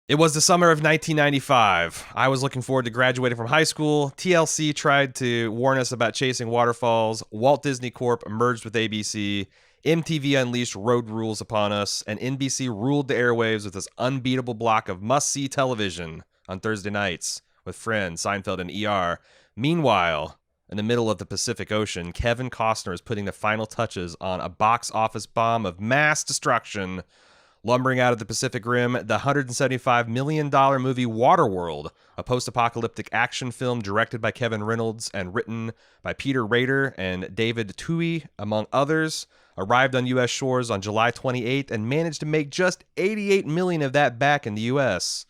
It was the summer of 1995. I was looking forward to graduating from high school. TLC tried to warn us about chasing waterfalls. Walt Disney Corp merged with ABC. MTV unleashed road rules upon us, and NBC ruled the airwaves with this unbeatable block of must-see television on Thursday nights with Friends, Seinfeld, and ER. Meanwhile, in the middle of the Pacific Ocean, Kevin Costner is putting the final touches on a box office bomb of mass destruction. Lumbering out of the Pacific Rim, the $175 million movie Waterworld, a post-apocalyptic action film directed by Kevin Reynolds and written by Peter Rader and David Twohy, among others, arrived on U.S. shores on July 28th and managed to make just $88 million of that back in the U.S.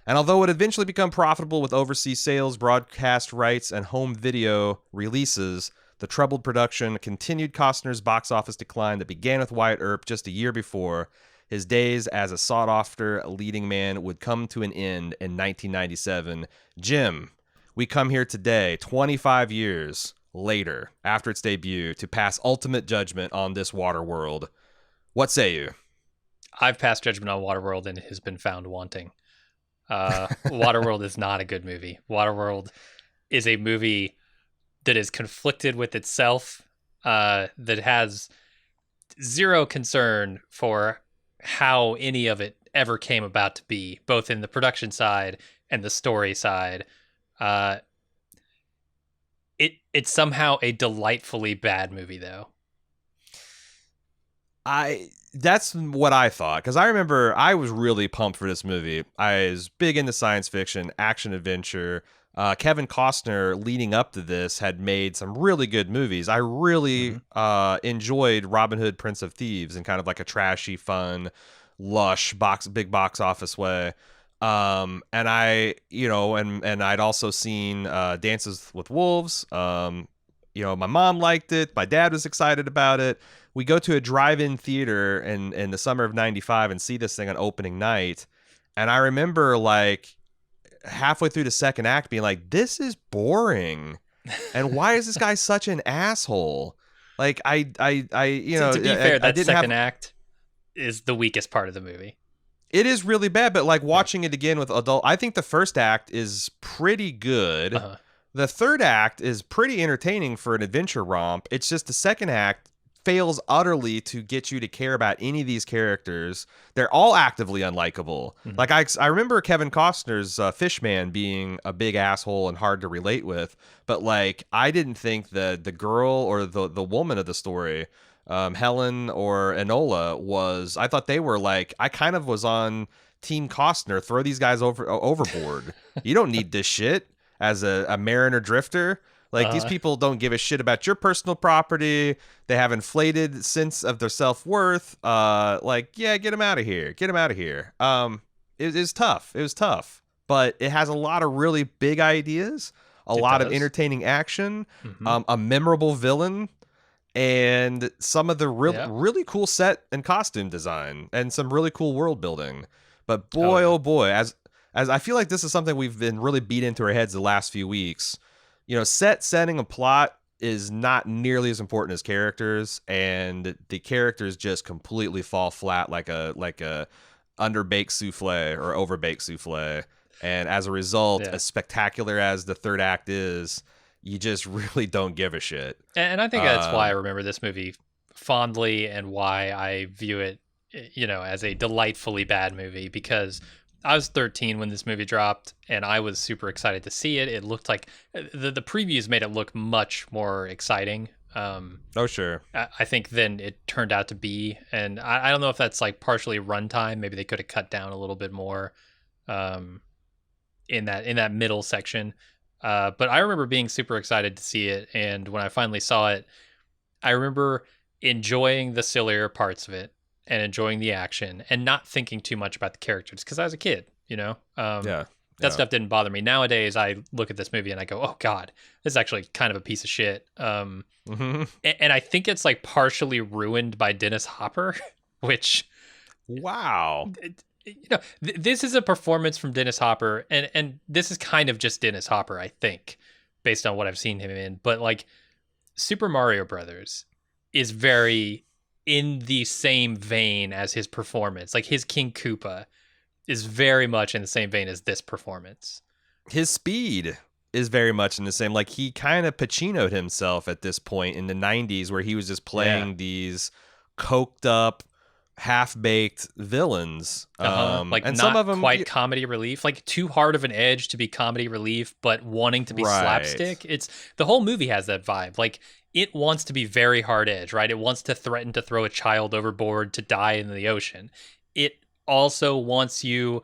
And although it eventually became profitable with overseas sales, broadcast rights, and home video releases, the troubled production continued Costner's box office decline that began with Wyatt Earp just a year before. His days as a sought-after leading man would come to an end in 1997. Jim, we come here today, 25 years later, after its debut, to pass ultimate judgment on this Waterworld. What say you? I've passed judgment on Waterworld and it has been found wanting. Waterworld is not a good movie. Waterworld is a movie that is conflicted with itself, that has zero concern for how any of it ever came about to be, both in the production side and the story side. It's somehow a delightfully bad movie, though. That's what I thought, because I remember I was really pumped for this movie. I was big into science fiction, action adventure. Kevin Costner, leading up to this, had made some really good movies. I really enjoyed Robin Hood, Prince of Thieves in kind of like a trashy, fun, lush big box office way. And I'd also seen Dances with Wolves. My mom liked it. My dad was excited about it. We go to a drive-in theater in the summer of '95 and see this thing on opening night. And I remember like halfway through the second act being like, this is boring. And why is this guy such an asshole? Like To be fair, that second act is the weakest part of the movie. It is really bad, but like watching it again with I think the first act is pretty good. The third act is pretty entertaining for an adventure romp. It's just the second act fails utterly to get you to care about any of these characters. They're all actively unlikable. Like I remember Kevin Costner's Fishman being a big asshole and hard to relate with, but like I didn't think the girl or the woman of the story, Helen or Enola, was. I thought they were like, I kind of was on Team Costner. Throw these guys overboard. You don't need this shit as a mariner drifter. Like, these people don't give a shit about your personal property. They have inflated sense of their self-worth. Get them out of here. Get them out of here. It was tough. It was tough. But it has a lot of really big ideas, a lot of entertaining action, a memorable villain, and some of the really cool set and costume design, and some really cool world building. But boy, oh boy, as I feel like this is something we've been really beat into our heads the last few weeks. Setting, and plot is not nearly as important as characters, and the characters just completely fall flat like a underbaked souffle or overbaked souffle. And as a result, as spectacular as the third act is, you just really don't give a shit. And I think that's why I remember this movie fondly, and why I view it, as a delightfully bad movie, because I was 13 when this movie dropped, and I was super excited to see it. It looked like the previews made it look much more exciting. Sure. I think than it turned out to be, and I don't know if that's like partially runtime. Maybe they could have cut down a little bit more in that middle section. But I remember being super excited to see it, and when I finally saw it, I remember enjoying the sillier parts of it and enjoying the action and not thinking too much about the characters, because I was a kid, that stuff didn't bother me. Nowadays, I look at this movie and I go, oh God, this is actually kind of a piece of shit. And I think it's like partially ruined by Dennis Hopper, which, wow. This is a performance from Dennis Hopper, and this is kind of just Dennis Hopper, I think, based on what I've seen him in. But like Super Mario Brothers is very in the same vein as his performance. Like his King Koopa is very much in the same vein as this performance. His speed is very much in the same. Like, he kind of Pacino'd himself at this point in the 90s, where he was just playing these coked up, half-baked villains. Like, and not some of them quite comedy relief, like too hard of an edge to be comedy relief, but wanting to be slapstick. It's the whole movie has that vibe. Like, it wants to be very hard edge, right? It wants to threaten to throw a child overboard to die in the ocean. It also wants you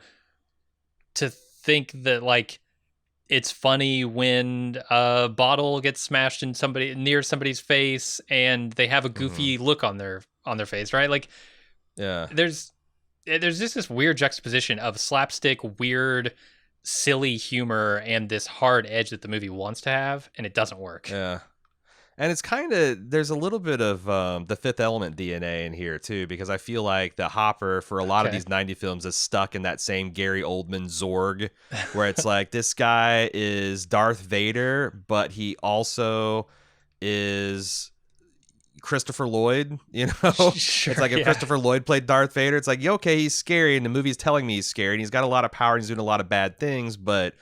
to think that, like, it's funny when a bottle gets smashed in near somebody's face and they have a goofy look on their face, right? Like, yeah, there's just this weird juxtaposition of slapstick, weird, silly humor and this hard edge that the movie wants to have, and it doesn't work. Yeah. And it's kind of, there's a little bit of the Fifth Element DNA in here too, because I feel like the Hopper for a lot of these 90 films is stuck in that same Gary Oldman Zorg, where it's like, this guy is Darth Vader, but he also is Christopher Lloyd, you know? Sure, it's like if Christopher Lloyd played Darth Vader, it's like, yeah, okay, he's scary, and the movie's telling me he's scary, and he's got a lot of power, and he's doing a lot of bad things, but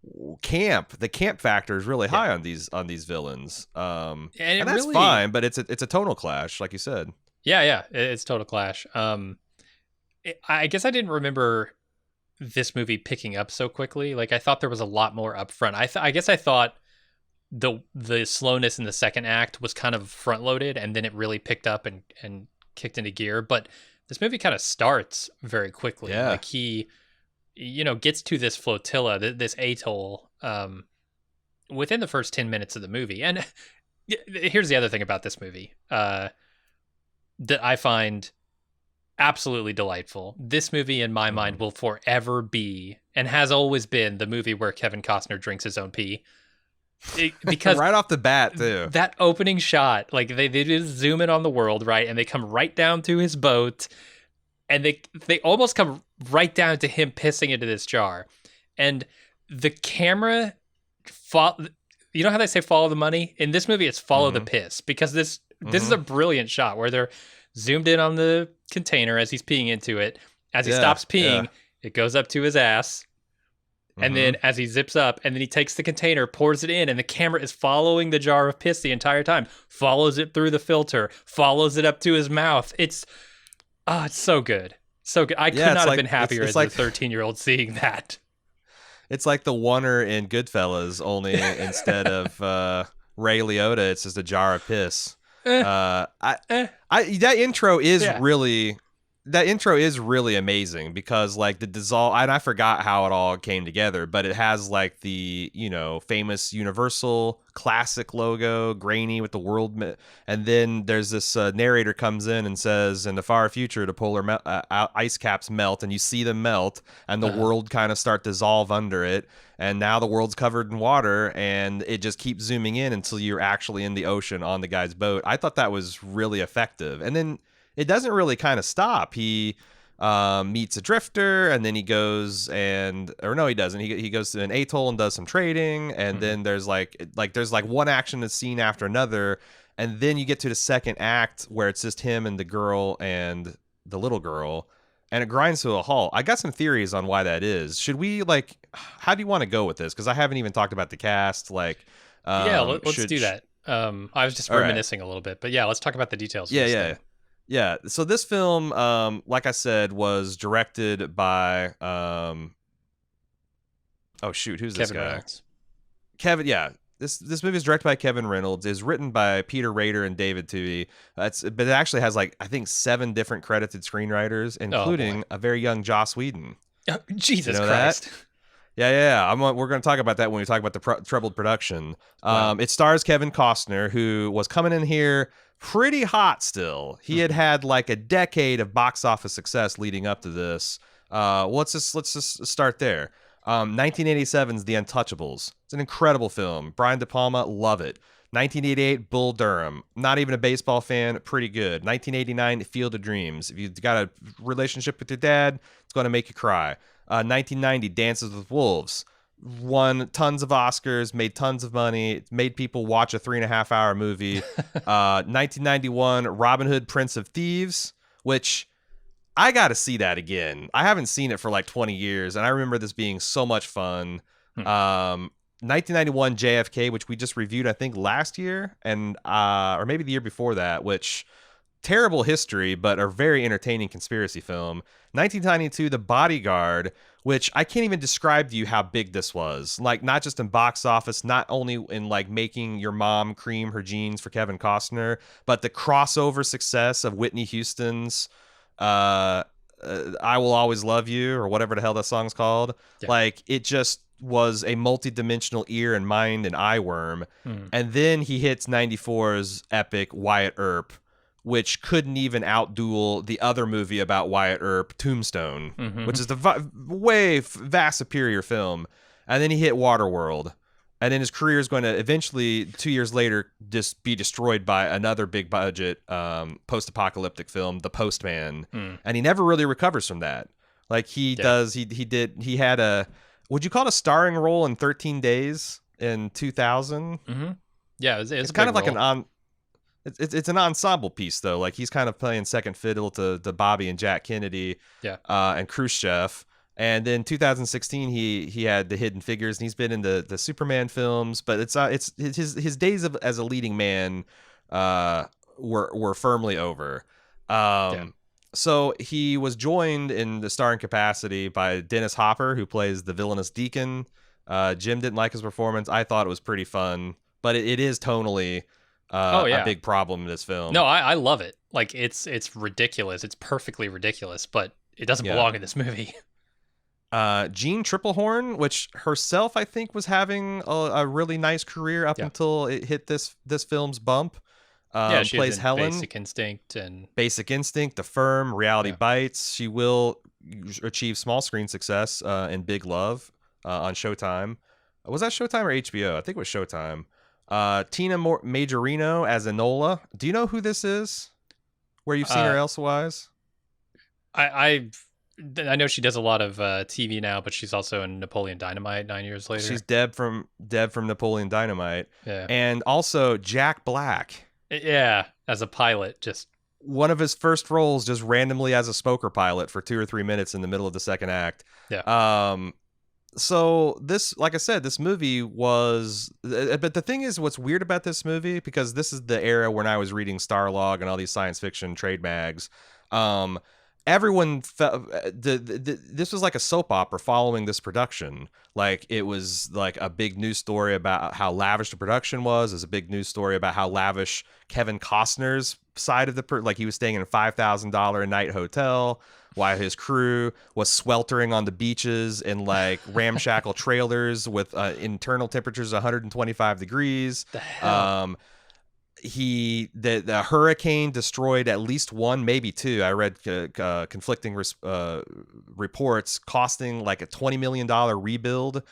the camp factor is really high on these villains, and that's really fine, but it's a tonal clash, like you said. It's total clash. I guess I didn't remember this movie picking up so quickly. Like, I thought there was a lot more up front. I guess I thought the slowness in the second act was kind of front loaded, and then it really picked up and kicked into gear. But this movie kind of starts very quickly. Like, he, gets to this flotilla, this atoll, within the first 10 minutes of the movie. And here's the other thing about this movie that I find absolutely delightful. This movie, in my mind, will forever be, and has always been, the movie where Kevin Costner drinks his own pee. Because right off the bat, too. That opening shot, like, they just zoom in on the world, right? And they come right down to his boat, and they almost come right down to him pissing into this jar. And the camera, you know how they say follow the money? In this movie, it's follow the piss, because this is a brilliant shot where they're zoomed in on the container as he's peeing into it. As he stops peeing, it goes up to his ass. And then as he zips up, and then he takes the container, pours it in, and the camera is following the jar of piss the entire time. Follows it through the filter, follows it up to his mouth. It's so good. So good. I could not have been happier as a 13-year-old seeing that. It's like the oneer in Goodfellas, only instead of Ray Liotta, it's just a jar of piss. That intro is really amazing, because like the dissolve, and I forgot how it all came together, but it has like the famous Universal classic logo, grainy with the world, and then there's this narrator comes in and says, in the far future the polar ice caps melt, and you see them melt, and the world kind of start dissolve under it, and now the world's covered in water, and it just keeps zooming in until you're actually in the ocean on the guy's boat. I thought that was really effective. And then it doesn't really kind of stop. He meets a drifter, and then he goes he doesn't. He goes to an atoll and does some trading, and then there's like one action scene after another, and then you get to the second act where it's just him and the girl and the little girl, and it grinds to a halt. I got some theories on why that is. Should we how do you want to go with this? Because I haven't even talked about the cast. Let's do that. I was just reminiscing a little bit, but let's talk about the details. Yeah, so this film, like I said, was directed by, who's this guy? Reynolds. Kevin, this movie is directed by Kevin Reynolds, is written by Peter Rader and David Toohey, but it actually has, I think 7 different credited screenwriters, including a very young Joss Whedon. Oh, Jesus Christ. That? Yeah. We're going to talk about that when we talk about the troubled production. Wow. It stars Kevin Costner, who was coming in here pretty hot still. He had like a decade of box office success leading up to this. Let's just start there. 1987's The Untouchables. It's an incredible film. Brian De Palma, love it. 1988, Bull Durham. Not even a baseball fan, pretty good. 1989, Field of Dreams. If you've got a relationship with your dad, it's going to make you cry. 1990, Dances with Wolves. Won tons of Oscars, made tons of money, made people watch a 3.5-hour movie. 1991, Robin Hood, Prince of Thieves, which I got to see that again. I haven't seen it for like 20 years, and I remember this being so much fun. 1991 JFK, which we just reviewed, I think, last year, and or maybe the year before that, which terrible history, but a very entertaining conspiracy film. 1992, The Bodyguard, which I can't even describe to you how big this was. Like, not just in box office, not only in like making your mom cream her jeans for Kevin Costner, but the crossover success of Whitney Houston's I Will Always Love You, or whatever the hell that song's called. Yeah. Like, it just was a multi-dimensional ear and mind and eye worm. And then he hits 94's epic Wyatt Earp, which couldn't even outduel the other movie about Wyatt Earp, Tombstone, which is the vast superior film. And then he hit Waterworld. And then his career is going to eventually, 2 years later, just be destroyed by another big budget post-apocalyptic film, The Postman. And he never really recovers from that. Like he had a, would you call it a starring role in 13 Days in 2000? Yeah, it's kind of like role. It's an ensemble piece though. Like he's kind of playing second fiddle to Bobby and Jack Kennedy, and Khrushchev. And then 2016 he had The Hidden Figures, and he's been in the Superman films. But it's his days as a leading man were firmly over. So he was joined in the starring capacity by Dennis Hopper, who plays the villainous Deacon. Jim didn't like his performance. I thought it was pretty fun, but it is tonally a big problem in this film. No, I love it. Like it's ridiculous. It's perfectly ridiculous, but it doesn't belong in this movie. Jean Triplehorn, which herself I think was having a really nice career up until it hit this film's bump. She plays Helen, Basic Instinct, The Firm, Reality Bites. She will achieve small screen success in Big Love on Showtime. Was that Showtime or HBO? I think it was Showtime. Tina Majorino as Enola. Do you know who this is? Where you've seen her elsewise? I know she does a lot of TV now, but she's also in Napoleon Dynamite 9 years later. She's Deb from Napoleon Dynamite. Yeah. And also Jack Black. Yeah, as a pilot, just one of his first roles, just randomly as a smoker pilot for 2 or 3 minutes in the middle of the second act. Yeah. So this, like I said, this movie was, but the thing is, what's weird about this movie, because this is the era when I was reading Starlog and all these science fiction trade mags. Everyone felt this was like a soap opera following this production. Like it was like a big news story about how lavish the production was. There's a big news story about how lavish Kevin Costner's side of like he was staying in a $5,000 a night hotel while his crew was sweltering on the beaches in like ramshackle trailers with internal temperatures 125 degrees. The hell? The hurricane destroyed at least one, maybe two. I read conflicting reports, costing like a $20 million rebuild.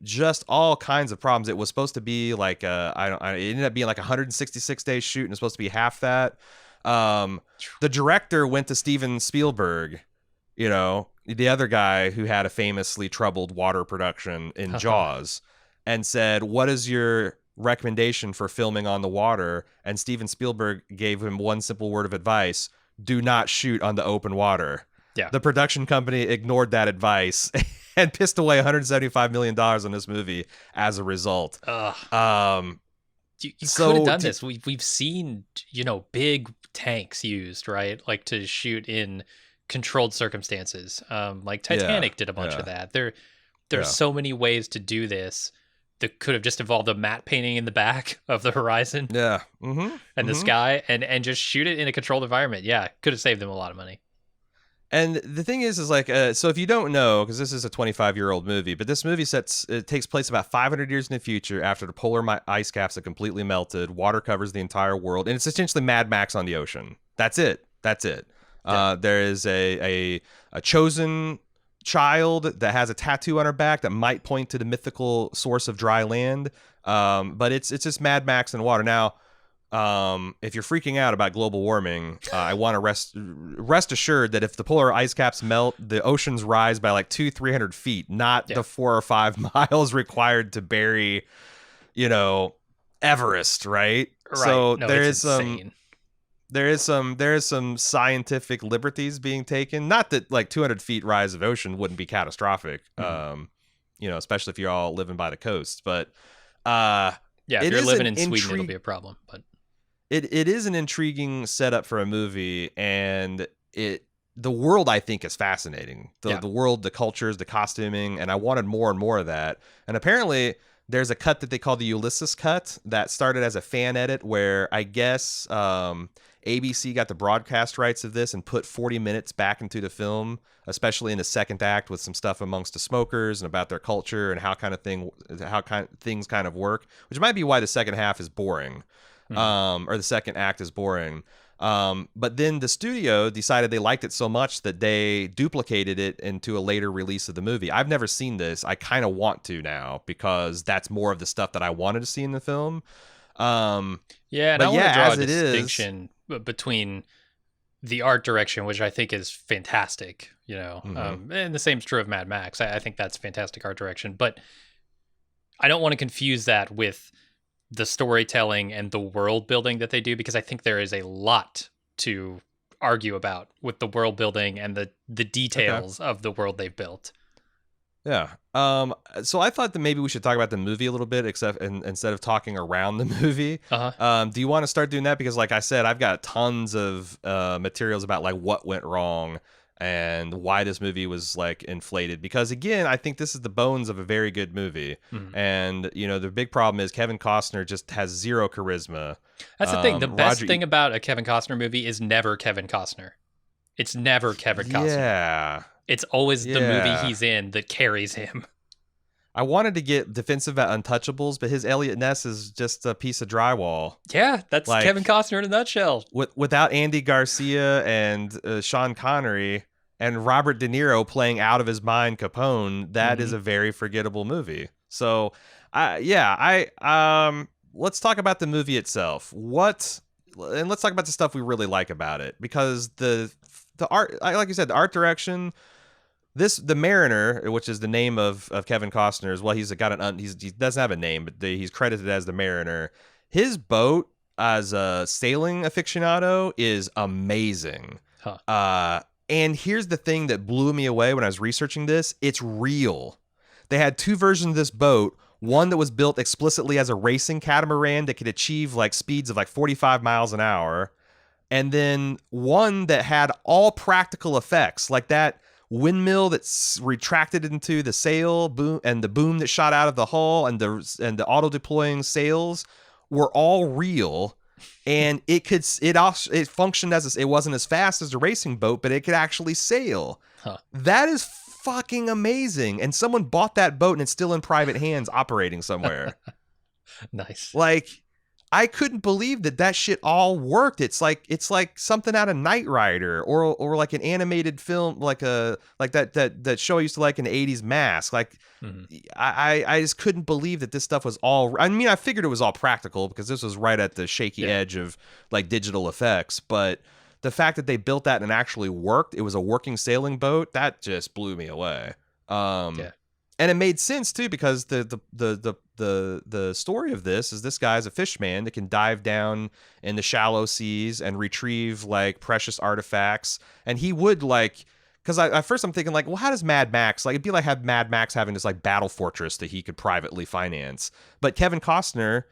Just all kinds of problems. It was supposed to be like it ended up being like 166 days shoot, and it's supposed to be half that. The director went to Steven Spielberg, you know, the other guy who had a famously troubled water production in Jaws, and said, "What is your recommendation for filming on the water?" And Steven Spielberg gave him one simple word of advice: do not shoot on the open water. Yeah. The production company ignored that advice and pissed away $175 million on this movie as a result. You could have done this. We've seen, big tanks used, right? Like to shoot in controlled circumstances. Like Titanic did a bunch of that. There's so many ways to do this that could have just involved a matte painting in the back of the horizon. Yeah. And the sky and just shoot it in a controlled environment. Yeah. Could have saved them a lot of money. And the thing is like, so if you don't know, because this is a 25-year-old movie, but this movie takes place about 500 years in the future after the polar ice caps have completely melted. Water covers the entire world, and it's essentially Mad Max on the ocean. That's it. Yeah. There is a chosen child that has a tattoo on her back that might point to the mythical source of dry land, but it's just Mad Max in water. Now, if you're freaking out about global warming, I want to rest assured that if the polar ice caps melt, the oceans rise by like 200-300 feet, not the 4 or 5 miles required to bury, Everest, right? Right. So no, there is there is some scientific liberties being taken. Not that like 200 feet rise of ocean wouldn't be catastrophic, especially if you're all living by the coast. But yeah, if you're living in Sweden, it'll be a problem. But it is an intriguing setup for a movie, and the world I think is fascinating. The world, the cultures, the costuming, and I wanted more and more of that. And apparently there's a cut that they call the Ulysses cut that started as a fan edit where I guess ABC got the broadcast rights of this and put 40 minutes back into the film, especially in the second act with some stuff amongst the smokers and about their culture and how things kind of work, which might be why the second half is boring, or the second act is boring. But then the studio decided they liked it so much that they duplicated it into a later release of the movie. I've never seen this. I kind of want to now because that's more of the stuff that I wanted to see in the film. And I want to draw a distinction between the art direction, which I think is fantastic, and the same is true of Mad Max. I think that's fantastic art direction, but I don't want to confuse that with the storytelling and the world building that they do, because I think there is a lot to argue about with the world building and the details of the world they've built. Yeah. So I thought that maybe we should talk about the movie a little bit, instead of talking around the movie. Do you want to start doing that? Because like I said, I've got tons of materials about like what went wrong and why this movie was like inflated. Because again, I think this is the bones of a very good movie. And the big problem is Kevin Costner just has zero charisma. That's the thing. The best thing about a Kevin Costner movie is never Kevin Costner. It's never Kevin Costner. Yeah. It's always the movie he's in that carries him. I wanted to get defensive at Untouchables, but his Elliot Ness is just a piece of drywall. Yeah, that's like, Kevin Costner in a nutshell. Without Andy Garcia and Sean Connery and Robert De Niro playing out of his mind Capone, that is a very forgettable movie. So, let's talk about the movie itself. And let's talk about the stuff we really like about it, because the art, like you said, the art direction. The Mariner, which is the name of Kevin Costner, as well. He doesn't have a name, but he's credited as the Mariner. His boat as a sailing aficionado is amazing. And here's the thing that blew me away when I was researching this: it's real. They had two versions of this boat. One that was built explicitly as a racing catamaran that could achieve like speeds of like 45 miles an hour, and then one that had all practical effects, like that windmill that's retracted into the sail boom, and the boom that shot out of the hull, and the auto deploying sails were all real. And it functioned as it wasn't as fast as a racing boat, but it could actually sail. That is fucking amazing. And someone bought that boat and it's still in private hands operating somewhere. Nice. Like, I couldn't believe that shit all worked. It's like something out of Knight Rider or like an animated film, like that show I used to like in the 80s, Mask. Like, I just couldn't believe that this stuff was all. I mean, I figured it was all practical because this was right at the shaky edge of like digital effects. But the fact that they built that and it actually worked, it was a working sailing boat, that just blew me away. And it made sense too, because the story of this is this guy's a fishman that can dive down in the shallow seas and retrieve like precious artifacts. And he would like, because at first I'm thinking like, well, how does Mad Max, like, it'd be like have Mad Max having this like battle fortress that he could privately finance. But Kevin Costner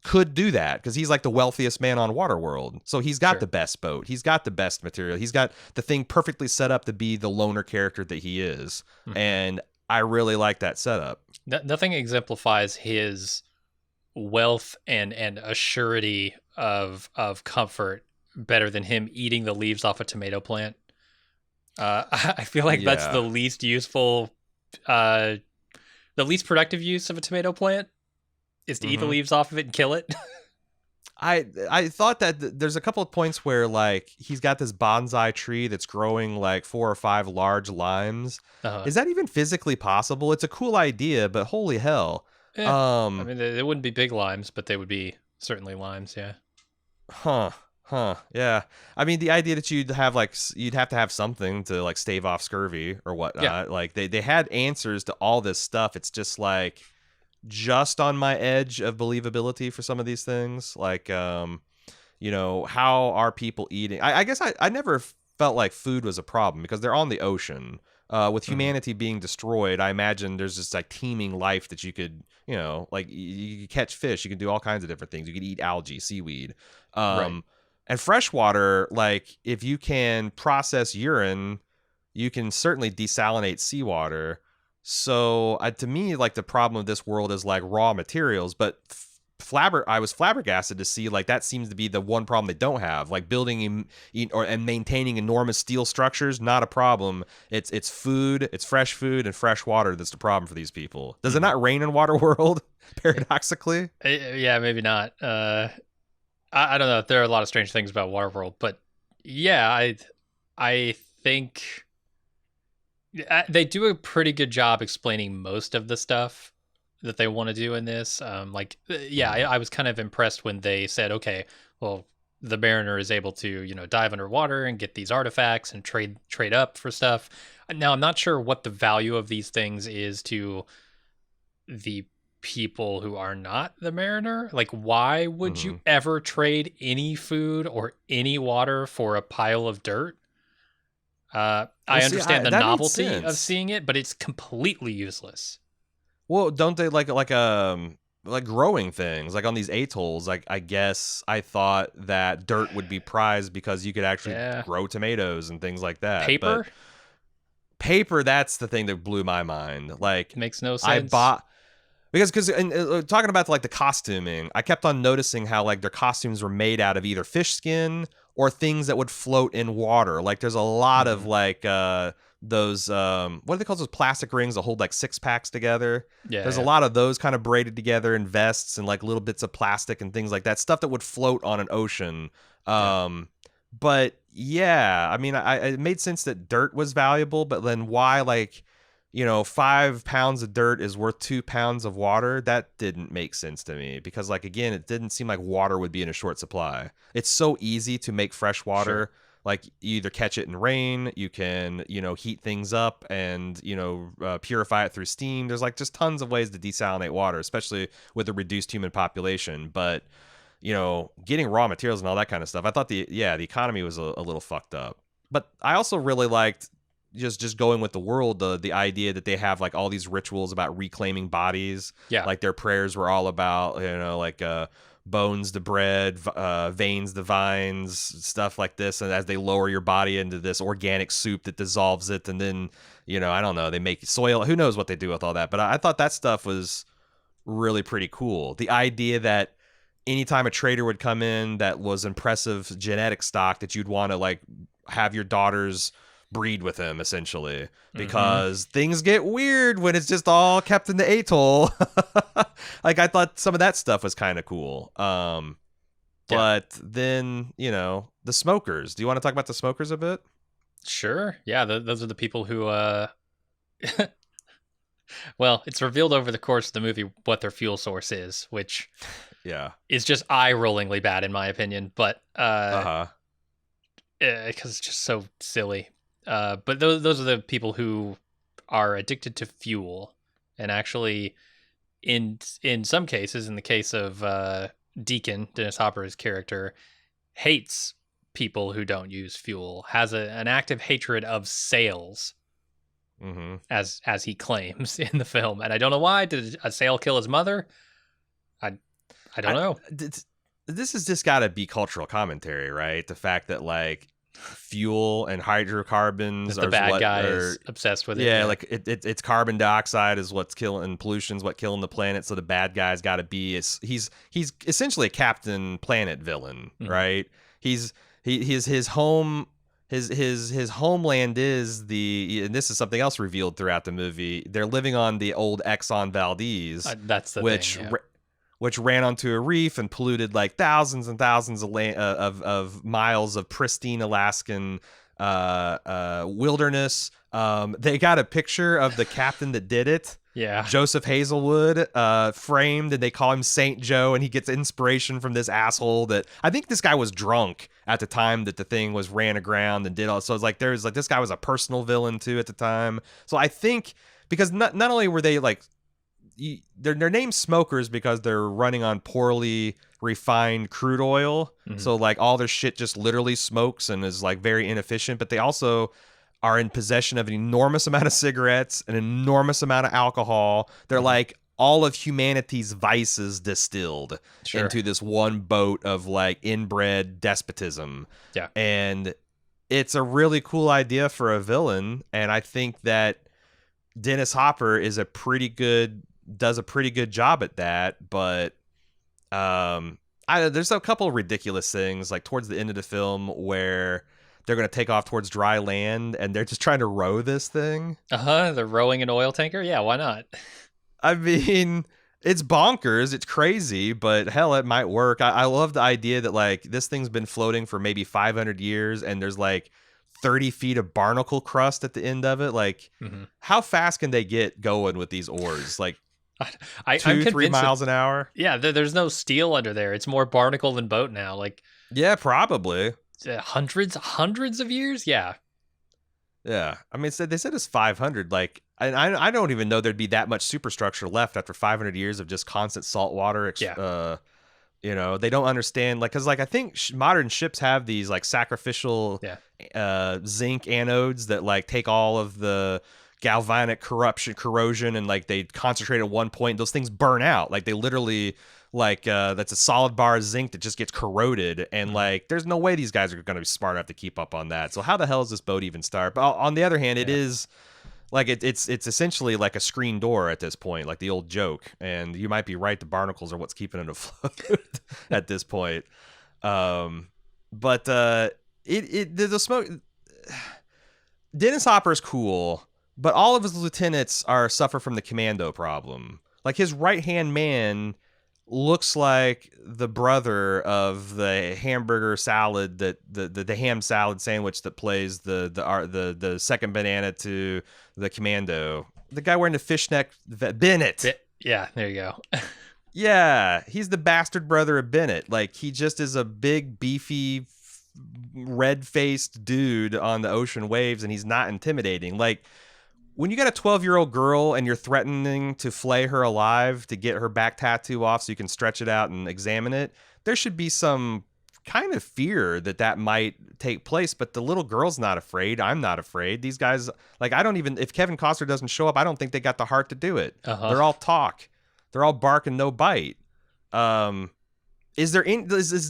could do that because he's like the wealthiest man on Waterworld. So he's got the best boat. He's got the best material. He's got the thing perfectly set up to be the loner character that he is. And I really like that setup. Nothing exemplifies his wealth and a surety of comfort better than him eating the leaves off a tomato plant. I feel like that's the least useful, the least productive use of a tomato plant is to eat the leaves off of it and kill it. I thought that there's a couple of points where like he's got this bonsai tree that's growing like 4 or 5 large limes. Is that even physically possible? It's a cool idea, but holy hell. Yeah. I mean, they wouldn't be big limes, but they would be certainly limes. Yeah. Yeah. I mean, the idea that you'd have to have something to like stave off scurvy or whatnot. Yeah. Like they had answers to all this stuff. It's just like, just on my edge of believability for some of these things. Like, how are people eating? I guess I never felt like food was a problem because they're on the ocean. With humanity being destroyed, I imagine there's just like teeming life that you could, like you could catch fish, you can do all kinds of different things. You could eat algae, seaweed, Right. and freshwater. Like if you can process urine, you can certainly desalinate seawater. So to me, like the problem of this world is like raw materials, but I was flabbergasted to see like that seems to be the one problem they don't have. Like building and maintaining enormous steel structures, not a problem. It's food, it's fresh food and fresh water that's the problem for these people. Does it not rain in Waterworld? Paradoxically, Yeah, maybe not. I don't know. There are a lot of strange things about Waterworld, but yeah, I think they do a pretty good job explaining most of the stuff that they want to do in this. I was kind of impressed when they said, okay, well, the Mariner is able to, dive underwater and get these artifacts and trade up for stuff. Now, I'm not sure what the value of these things is to the people who are not the Mariner. Like, why would you ever trade any food or any water for a pile of dirt? I understand the novelty of seeing it, but it's completely useless. Well, don't they like growing things like on these atolls? Like I guess I thought that dirt would be prized because you could actually grow tomatoes and things like that. Paper, that's the thing that blew my mind. Like makes no sense. I bought because talking about like the costuming, I kept on noticing how like their costumes were made out of either fish skin or things that would float in water. Like there's a lot of like those what do they call those plastic rings that hold like 6-packs together? There's a lot of those kind of braided together in vests and like little bits of plastic and things like that, stuff that would float on an ocean. But yeah, I mean, it made sense that dirt was valuable, but then why 5 pounds of dirt is worth 2 pounds of water? That didn't make sense to me because like again, it didn't seem like water would be in a short supply. It's so easy to make fresh water. Sure. Like you either catch it in rain, you can, heat things up and, purify it through steam. There's like just tons of ways to desalinate water, especially with a reduced human population. But, getting raw materials and all that kind of stuff, I thought the economy was a little fucked up. But I also really liked just going with the world, the idea that they have like all these rituals about reclaiming bodies. Yeah. Like their prayers were all about, bones to bread, veins to vines, stuff like this. And as they lower your body into this organic soup that dissolves it, and then, I don't know, they make soil. Who knows what they do with all that? But I thought that stuff was really pretty cool. The idea that anytime a trader would come in that was impressive genetic stock, that you'd want to like have your daughters breed with him, essentially, because things get weird when it's just all kept in the atoll. Like I thought some of that stuff was kind of cool. But then, the smokers. Do you want to talk about the smokers a bit? Sure. Yeah, those are the people who well, it's revealed over the course of the movie what their fuel source is, which is just eye-rollingly bad in my opinion, but because it's just so silly. But those are the people who are addicted to fuel, and actually, in some cases, in the case of Deacon, Dennis Hopper's character, hates people who don't use fuel, has an active hatred of sails, as he claims in the film. And I don't know why. Did a sail kill his mother? I don't know. This has just got to be cultural commentary, right? The fact that like fuel and hydrocarbons the bad guy is obsessed with it. Yeah, like it's carbon dioxide is what's killing, pollution's what killing the planet. So the bad guy's got to be he's essentially a Captain Planet villain, right? His homeland is and this is something else revealed throughout the movie. They're living on the old Exxon Valdez, that's the thing, which ran onto a reef and polluted like thousands and thousands of miles of pristine Alaskan wilderness. They got a picture of the captain that did it. Yeah. Joseph Hazelwood, framed, and they call him Saint Joe, and he gets inspiration from this asshole that I think this guy was drunk at the time that the thing was ran aground and did all. So it's like there's like this guy was a personal villain too at the time. So I think because not only were they like they're named smokers because they're running on poorly refined crude oil. So like all their shit just literally smokes and is like very inefficient, but they also are in possession of an enormous amount of cigarettes, an enormous amount of alcohol. They're like all of humanity's vices distilled into this one boat of like inbred despotism. Yeah. And it's a really cool idea for a villain, and I think that Dennis Hopper does a pretty good job at that. But there's a couple of ridiculous things like towards the end of the film where they're going to take off towards dry land and they're just trying to row this thing. They're rowing an oil tanker. Yeah, why not? I mean, it's bonkers, it's crazy, but hell, it might work. I love the idea that like this thing's been floating for maybe 500 years and there's like 30 feet of barnacle crust at the end of it. Like, how fast can they get going with these oars? Like, 2-3 miles an hour? Yeah, there's no steel under there. It's more barnacle than boat now. Like, yeah, probably hundreds of years. Yeah. I mean, they said it's 500. Like, I don't even know there'd be that much superstructure left after 500 years of just constant salt water. You know, they don't understand, like, because like I think modern ships have these like sacrificial zinc anodes that like take all of the galvanic corrosion and like they concentrate at one point. Those things burn out. Like they literally like that's a solid bar of zinc that just gets corroded, and like there's no way these guys are going to be smart enough to keep up on that. So how the hell does this boat even start? But on the other hand, it is like it's essentially like a screen door at this point, like the old joke. And you might be right, the barnacles are what's keeping it afloat at this point. But the smoke. Dennis Hopper's cool, but all of his lieutenants suffer from the commando problem. Like his right hand man looks like the brother of the hamburger salad that the ham salad sandwich that plays the second banana to the commando. The guy wearing the fishnet, Bennett. Yeah, there you go. Yeah, he's the bastard brother of Bennett. Like he just is a big beefy red-faced dude on the ocean waves, and he's not intimidating. Like when you got a 12-year-old girl and you're threatening to flay her alive to get her back tattoo off so you can stretch it out and examine it, there should be some kind of fear that might take place. But the little girl's not afraid. I'm not afraid. These guys, like, if Kevin Costner doesn't show up, I don't think they got the heart to do it. They're all talk. They're all bark and no bite. Does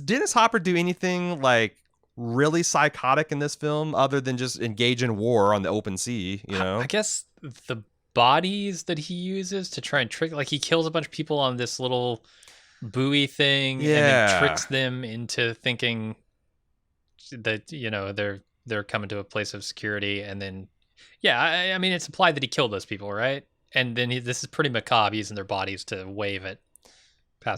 Dennis Hopper do anything like really psychotic in this film other than just engage in war on the open sea? You know, I guess the bodies that he uses to try and trick, like he kills a bunch of people on this little buoy thing, and then tricks them into thinking that, you know, they're coming to a place of security, and then I mean it's implied that he killed those people, right? And then this is pretty macabre, using their bodies to wave at.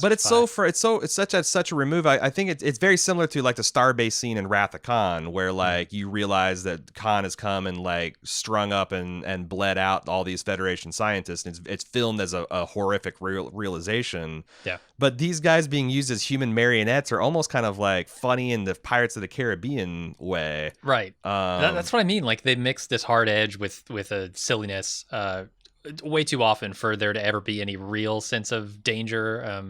But it's such a remove. I think it's very similar to like the Starbase scene in Wrath of Khan, where like you realize that Khan has come and like strung up and bled out all these Federation scientists, and it's filmed as a horrific realization. Yeah. But these guys being used as human marionettes are almost kind of like funny in the Pirates of the Caribbean way. Right. That's what I mean. Like they mix this hard edge with a silliness. Way too often for there to ever be any real sense of danger.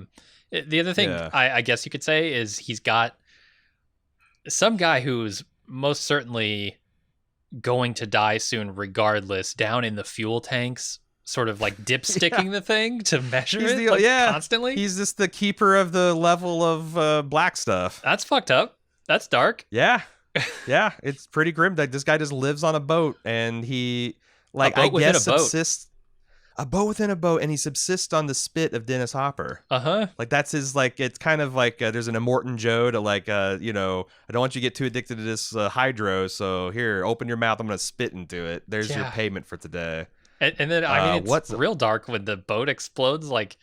The other thing I guess you could say is he's got some guy who's most certainly going to die soon regardless down in the fuel tanks, sort of like dipsticking the thing to measure constantly. He's just the keeper of the level of black stuff. That's fucked up. That's dark. Yeah. Yeah, it's pretty grim. Like this guy just lives on a boat, and he subsists. A boat within a boat, and he subsists on the spit of Dennis Hopper. Like that's his, like, it's kind of like there's an Immortan Joe to like, you know, I don't want you to get too addicted to this hydro, so here, open your mouth, I'm gonna spit into it. There's your payment for today. And then I mean, it's real dark when the boat explodes, like,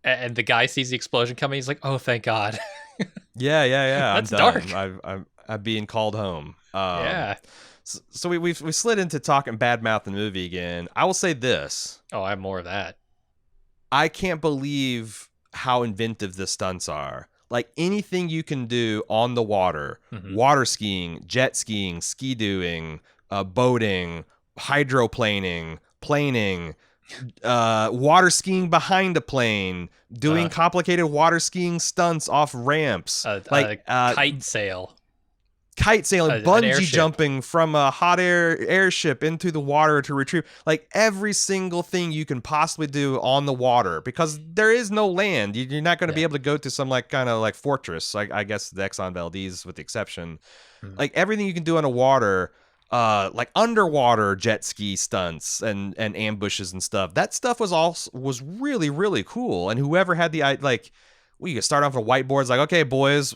and the guy sees the explosion coming. He's like, "Oh, thank God." Yeah. That's dark. I'm being called home. So we slid into talking badmouth the movie again. I will say this. Oh, I have more of that. I can't believe how inventive the stunts are. Like anything you can do on the water, water skiing, jet skiing, ski-doing, boating, hydroplaning, planing, water skiing behind a plane, doing Uh, complicated water skiing stunts off ramps, like kite sail, kite sailing, an bungee airship. jumping from a hot air airship into the water to retrieve, like every single thing you can possibly do on the water, because there is no land. You're not going to Yeah. be able to go to some like kind of like fortress, like I guess the Exxon Valdez with the exception. Hmm. Like everything you can do on a water, like underwater jet ski stunts and ambushes and stuff. That stuff was really really cool. And whoever had the like, we could start off with whiteboards, like, okay, boys,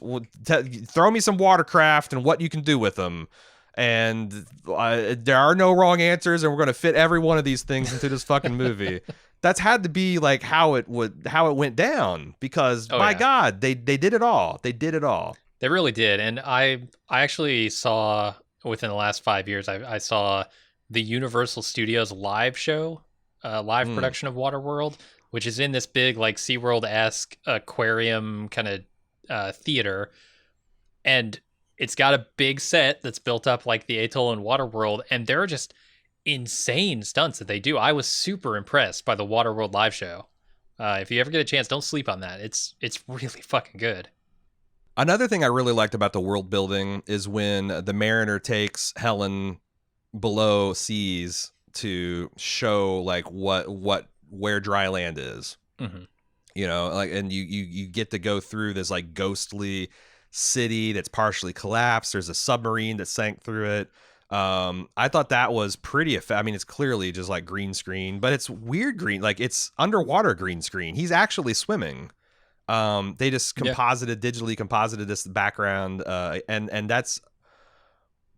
throw me some watercraft and what you can do with them. And there are no wrong answers, and we're going to fit every one of these things into this fucking movie. That's had to be like how it went down, because my God, they did it all. They did it all. They really did. And I actually saw within the last 5 years, I saw the Universal Studios live show, live production of Waterworld, which is in this big like SeaWorld-esque aquarium kind of theater. And it's got a big set that's built up like the Atoll and Waterworld, and there are just insane stunts that they do. I was super impressed by the Waterworld live show. If you ever get a chance, don't sleep on that. It's really fucking good. Another thing I really liked about the world building is when the Mariner takes Helen below seas to show like where dry land is. Mm-hmm. You know, like, and you get to go through this like ghostly city that's partially collapsed. There's a submarine that sank through it. I thought that was pretty I mean, it's clearly just like green screen, but it's weird green, like it's underwater green screen. He's actually swimming. They just digitally composited this background, and that's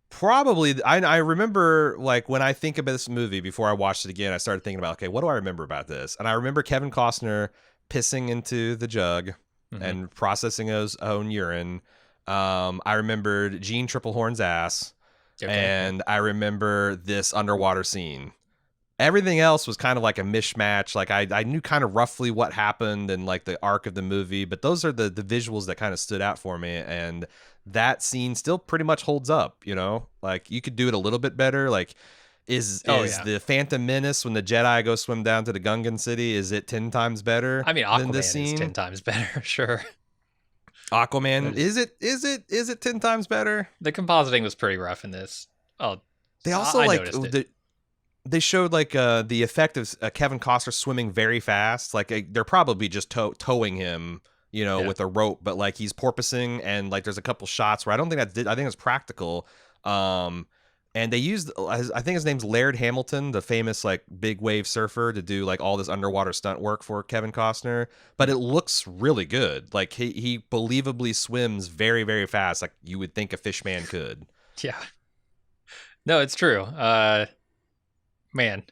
probably, I remember, like, when I think about this movie before I watched it again, I started thinking about, okay, what do I remember about this? And I remember Kevin Costner pissing into the jug and processing his own urine. I remembered Gene Triplehorn's ass, and I remember this underwater scene. Everything else was kind of like a mishmash. Like I knew kind of roughly what happened and like the arc of the movie, but those are the visuals that kind of stood out for me. And that scene still pretty much holds up, you know? Like you could do it a little bit better. Like is the Phantom Menace, when the Jedi go swim down to the Gungan city, is it 10 times better? I mean, than this Aquaman scene? is 10 times better, sure. Aquaman, is it 10 times better? The compositing was pretty rough in this. Oh, they also they showed like the effect of Kevin Costner swimming very fast. Like they're probably just towing him, you know, with a rope, but like he's porpoising, and like there's a couple shots where I don't think I think it's practical. And they used, I think his name's Laird Hamilton, the famous like big wave surfer, to do like all this underwater stunt work for Kevin Costner. But it looks really good. Like he believably swims very, very fast, like you would think a fish man could. Yeah. No, it's true. Man,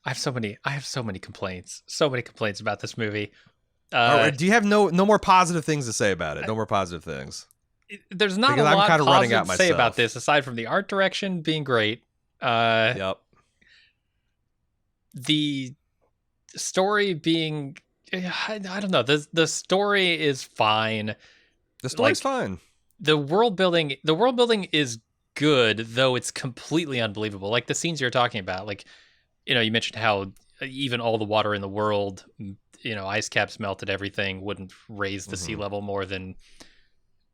I have so many complaints. So many complaints about this movie. Do you have no more positive things to say about it? No more positive things. There's not a lot positive to say about this aside from the art direction being great. Yep. The story being, I don't know. The story is fine. The story's fine. The world building is good, though it's completely unbelievable. Like the scenes you're talking about, like, you know, you mentioned how even all the water in the world, you know, ice caps melted, everything wouldn't raise the sea level more than,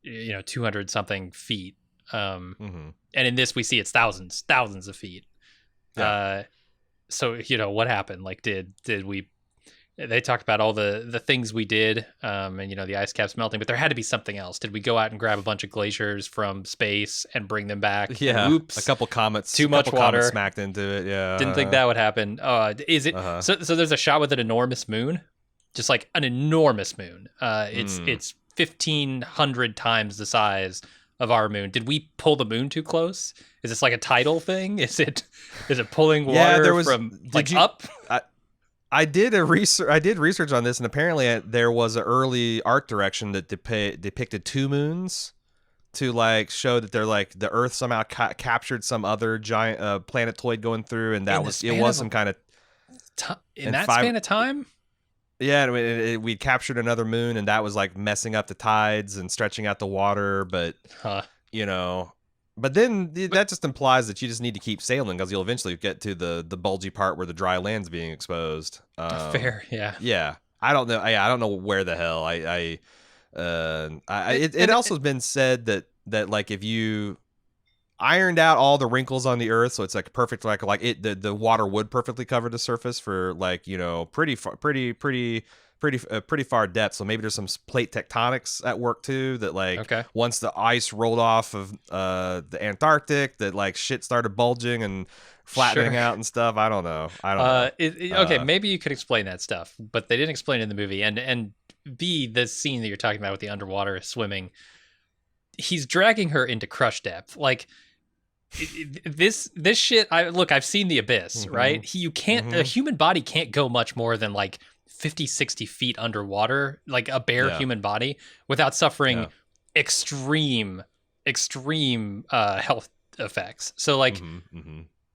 you know, 200 something feet. And in this we see it's thousands of feet. Yeah. So, you know, what happened? Like, did we, they talked about all the things we did, and, you know, the ice caps melting, but there had to be something else. Did we go out and grab a bunch of glaciers from space and bring them back? Yeah. Oops. A couple comets. Too much water. Smacked into it. Yeah. Didn't think that would happen. Is it? So there's a shot with an enormous moon, just like an enormous moon. It's 1,500 times the size of our moon. Did we pull the moon too close? Is this like a tidal thing? Is it pulling water from up? I did research on this, and apparently there was an early art direction that depicted two moons to like show that they're like the Earth somehow captured some other giant planetoid going through, and that was some kind of in that span of time. Yeah, we captured another moon, and that was like messing up the tides and stretching out the water. But you know, But then that just implies that you just need to keep sailing because you'll eventually get to the bulgy part where the dry land's being exposed. Fair, yeah. Yeah. I don't know. I don't know where the hell it also has been said that like if you ironed out all the wrinkles on the earth, so it's like perfect, like the water would perfectly cover the surface for like, you know, pretty far depth. So maybe there's some plate tectonics at work too, that like once the ice rolled off of the Antarctic, that like shit started bulging and flattening out and stuff. I don't know. Okay, maybe you could explain that stuff, but they didn't explain it in the movie. And B, the scene that you're talking about with the underwater swimming, he's dragging her into crush depth. Like this shit. I've seen The Abyss, right? A human body can't go much more than like 50, 60 feet underwater, like a bare human body, without suffering extreme health effects. So like,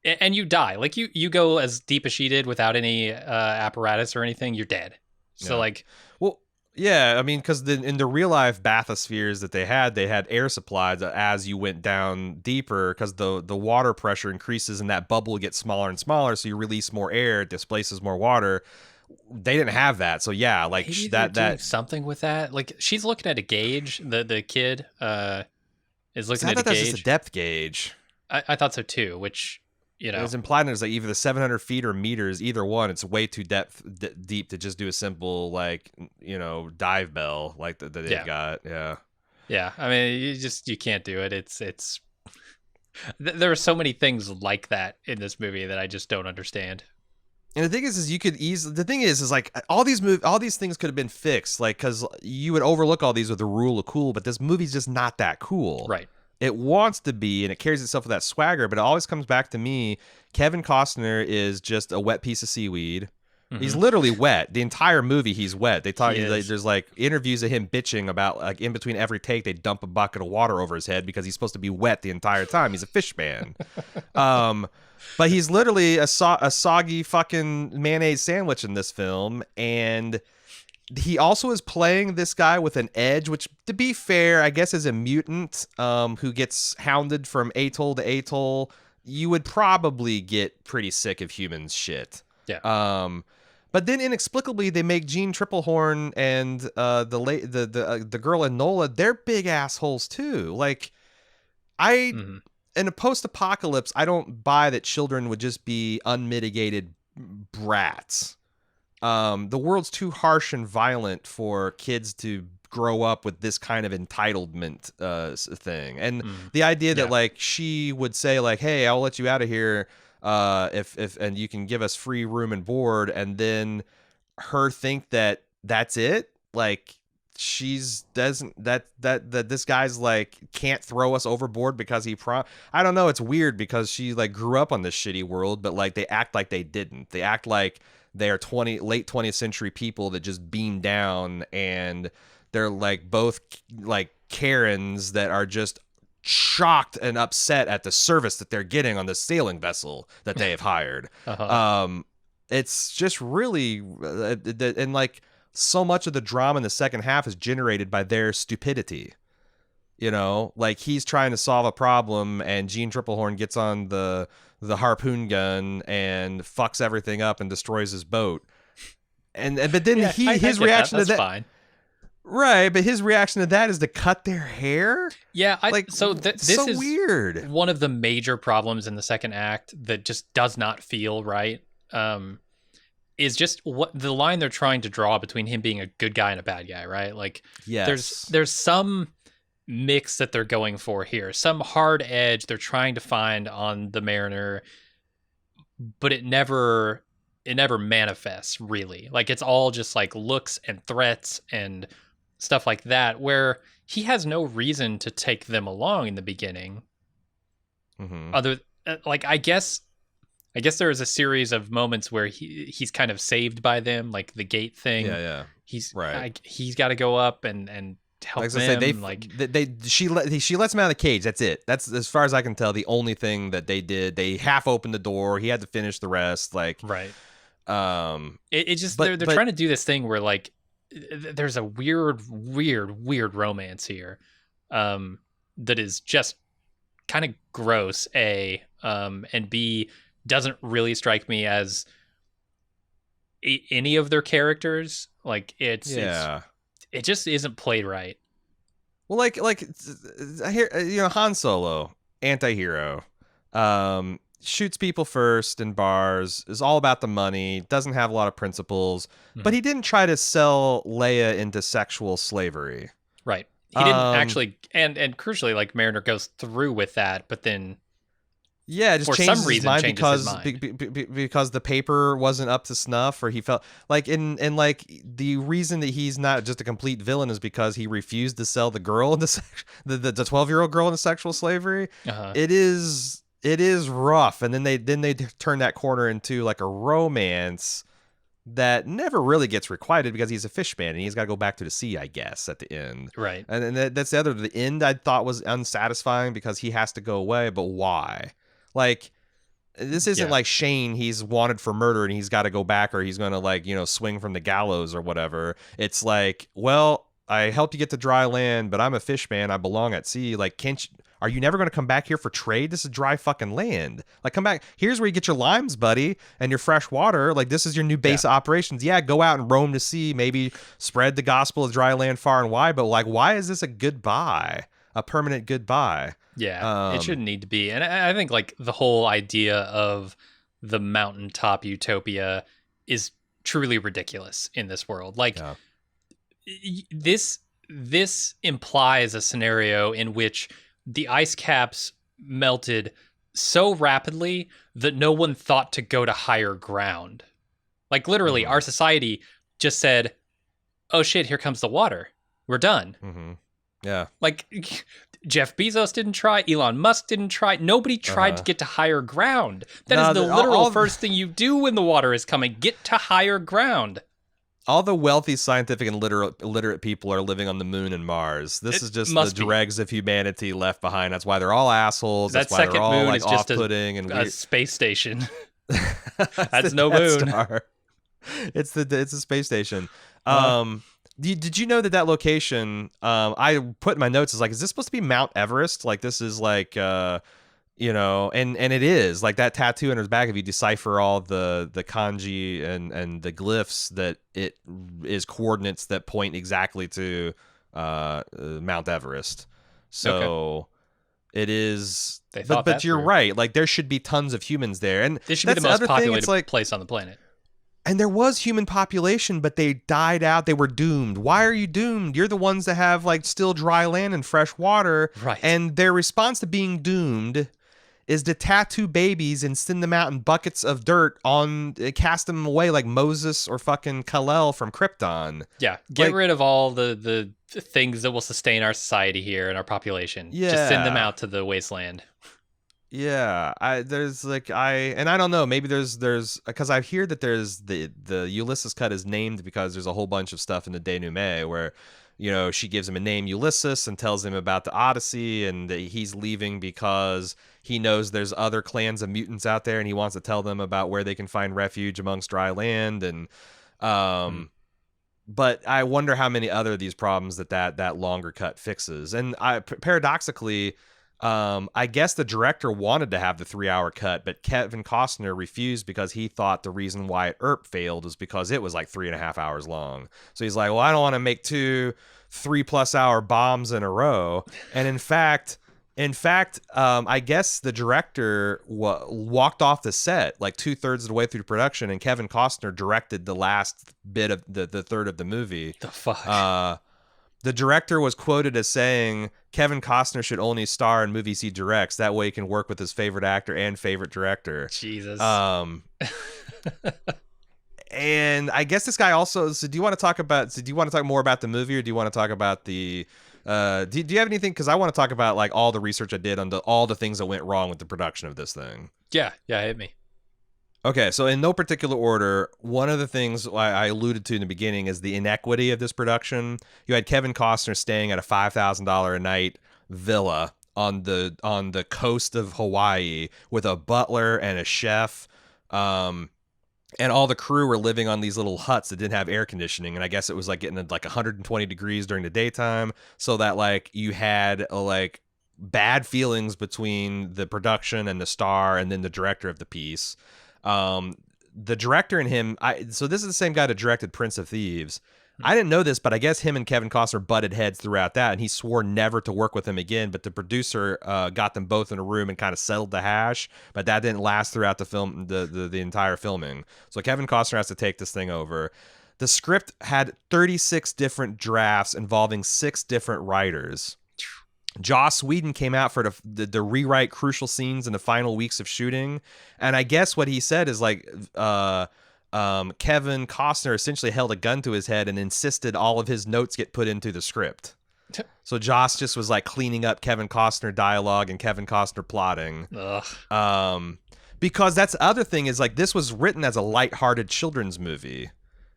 and you die. Like you go as deep as she did without any apparatus or anything, you're dead. So like, well, yeah, I mean, because in the real life bathyspheres that they had air supplies as you went down deeper, because the water pressure increases and that bubble gets smaller and smaller, so you release more air, it displaces more water. They didn't have that, so yeah, like maybe that something with that. Like she's looking at a gauge. The kid is looking at a gauge. That's just a depth gauge. I thought so too. Which, you know, it was implied there's like either the 700 feet or meters, either one. It's way too deep to just do a simple like, you know, dive bell like that they've got. Yeah. I mean, you can't do it. It's there are so many things like that in this movie that I just don't understand. And the thing is you could easily. The thing is like all these things could have been fixed, like because you would overlook all these with the rule of cool, but this movie's just not that cool. Right. It wants to be, and it carries itself with that swagger, but it always comes back to me. Kevin Costner is just a wet piece of seaweed. He's literally wet. The entire movie, he's wet. They talk. There's like interviews of him bitching about like in between every take, they dump a bucket of water over his head because he's supposed to be wet the entire time. He's a fish man. But he's literally a soggy fucking mayonnaise sandwich in this film, and he also is playing this guy with an edge, which, to be fair, I guess is a mutant who gets hounded from atoll to atoll. You would probably get pretty sick of humans shit. Yeah. But then inexplicably they make Jean Triplehorn and the girl Enola, they're big assholes too. Like in a post-apocalypse, I don't buy that children would just be unmitigated brats. The world's too harsh and violent for kids to grow up with this kind of entitlement thing. And the idea that like she would say like, "Hey, I'll let you out of here if and you can give us free room and board," and then her think that that's it, like that this guy's like can't throw us overboard because I don't know, it's weird because she like grew up on this shitty world, but like they act like they didn't. They act like they are late 20th century people that just beamed down, and they're like both like Karens that are just shocked and upset at the service that they're getting on the sailing vessel that they have hired. It's just really and like so much of the drama in the second half is generated by their stupidity. You know, like he's trying to solve a problem and Jean Triplehorn gets on the harpoon gun and fucks everything up and destroys his boat. But then his reaction to that, fine. Right, but his reaction to that is to cut their hair? Yeah, this is weird. One of the major problems in the second act that just does not feel right. Is just what the line they're trying to draw between him being a good guy and a bad guy, right? Like, there's some mix that they're going for here, some hard edge they're trying to find on the Mariner, but it never manifests really. Like, it's all just like looks and threats and stuff like that, where he has no reason to take them along in the beginning. Other like, I guess there is a series of moments where he's kind of saved by them, like the gate thing. He's right. He's got to go up and help them. She lets him out of the cage. That's it. That's, as far as I can tell, the only thing that they did. They half opened the door. He had to finish the rest. Like right. It just they're trying to do this thing where like there's a weird romance here, that is just kind of gross, A, and B, doesn't really strike me as any of their characters. Like it just isn't played right. Well, here, Han Solo, anti-hero, shoots people first in bars, is all about the money, doesn't have a lot of principles, but he didn't try to sell Leia into sexual slavery. Right. He didn't actually, and crucially, like, Mariner goes through with that, but then just for some reason changes his mind because the paper wasn't up to snuff, or he felt like like the reason that he's not just a complete villain is because he refused to sell the girl into the 12-year-old girl into sexual slavery. It is rough, and then they turn that corner into like a romance that never really gets requited because he's a fish man and he's got to go back to the sea, I guess, at the end. Right. And that's the end I thought was unsatisfying because he has to go away, but why? Like, this isn't like Shane, he's wanted for murder and he's got to go back, or he's going to swing from the gallows or whatever. It's like, well, I helped you get to dry land, but I'm a fish man. I belong at sea. Like, are you never going to come back here for trade? This is dry fucking land. Like, come back. Here's where you get your limes, buddy, and your fresh water. Like, this is your new base of operations. Yeah, go out and roam the sea. Maybe spread the gospel of dry land far and wide. But, like, why is this a goodbye? A permanent goodbye? Yeah, it shouldn't need to be. And I think, like, the whole idea of the mountaintop utopia is truly ridiculous in this world. Like, this implies a scenario in which the ice caps melted so rapidly that no one thought to go to higher ground. Like, literally, our society just said, oh shit, here comes the water. We're done. Yeah. Like, Jeff Bezos didn't try. Elon Musk didn't try. Nobody tried to get to higher ground. That is the literal first thing you do when the water is coming. Get to higher ground. All the wealthy, scientific, and literate people are living on the moon and Mars. This is just the dregs of humanity left behind. That's why they're all assholes. That's why they're all like off-putting and a space station. That's no moon. Star. It's a space station. Did you know that location? I put in my notes is like, is this supposed to be Mount Everest? Like, this is like, and it is like that tattoo on his back. If you decipher all the kanji and the glyphs, that it is coordinates that point exactly to Mount Everest. So it is. But you're right. Like, there should be tons of humans there, and this should be the most populated place on the planet. And there was human population, but they died out. They were doomed. Why are you doomed? You're the ones that have like still dry land and fresh water. Right. And their response to being doomed is to tattoo babies and send them out in buckets of dirt cast them away like Moses or fucking Kal-El from Krypton. Yeah. Get rid of all the things that will sustain our society here and our population. Yeah. Just send them out to the wasteland. Yeah, I don't know. Maybe there's because I hear that there's the Ulysses cut is named because there's a whole bunch of stuff in the denouement where, she gives him a name, Ulysses, and tells him about the Odyssey, and that he's leaving because he knows there's other clans of mutants out there, and he wants to tell them about where they can find refuge amongst dry land, and but I wonder how many other of these problems that longer cut fixes, and paradoxically. I guess the director wanted to have the 3-hour cut, but Kevin Costner refused because he thought the reason why Earp failed is because it was like 3.5 hours long. So he's like, well, I don't want to make 2 3+ hour bombs in a row. And in fact, I guess the director walked off the set like 2/3 of the way through production, and Kevin Costner directed the last bit of the third of the movie. The fuck? The director was quoted as saying Kevin Costner should only star in movies he directs. That way he can work with his favorite actor and favorite director. Jesus. And I guess this guy also. So do you want to talk more about the movie, or do you want to talk about the? Do you have anything? Because I want to talk about like all the research I did on all the things that went wrong with the production of this thing. Yeah, hit me. Okay, so in no particular order, one of the things I alluded to in the beginning is the inequity of this production. You had Kevin Costner staying at a $5,000 a night villa on the coast of Hawaii with a butler and a chef, and all the crew were living on these little huts that didn't have air conditioning, and I guess it was like getting like 120 degrees during the daytime, so that like you had bad feelings between the production and the star and then the director of the piece. The director and him, so this is the same guy that directed Prince of Thieves. I didn't know this, but I guess him and Kevin Costner butted heads throughout that, and he swore never to work with him again. But the producer got them both in a room and kind of settled the hash, but that didn't last throughout the film, the entire filming. So Kevin Costner has to take this thing over. The script had 36 different drafts involving 6 different writers. Joss Whedon came out for the rewrite crucial scenes in the final weeks of shooting, and I guess what he said is like Kevin Costner essentially held a gun to his head and insisted all of his notes get put into the script. So Joss just was like cleaning up Kevin Costner dialogue and Kevin Costner plotting. Because that's the other thing is like this was written as a lighthearted children's movie.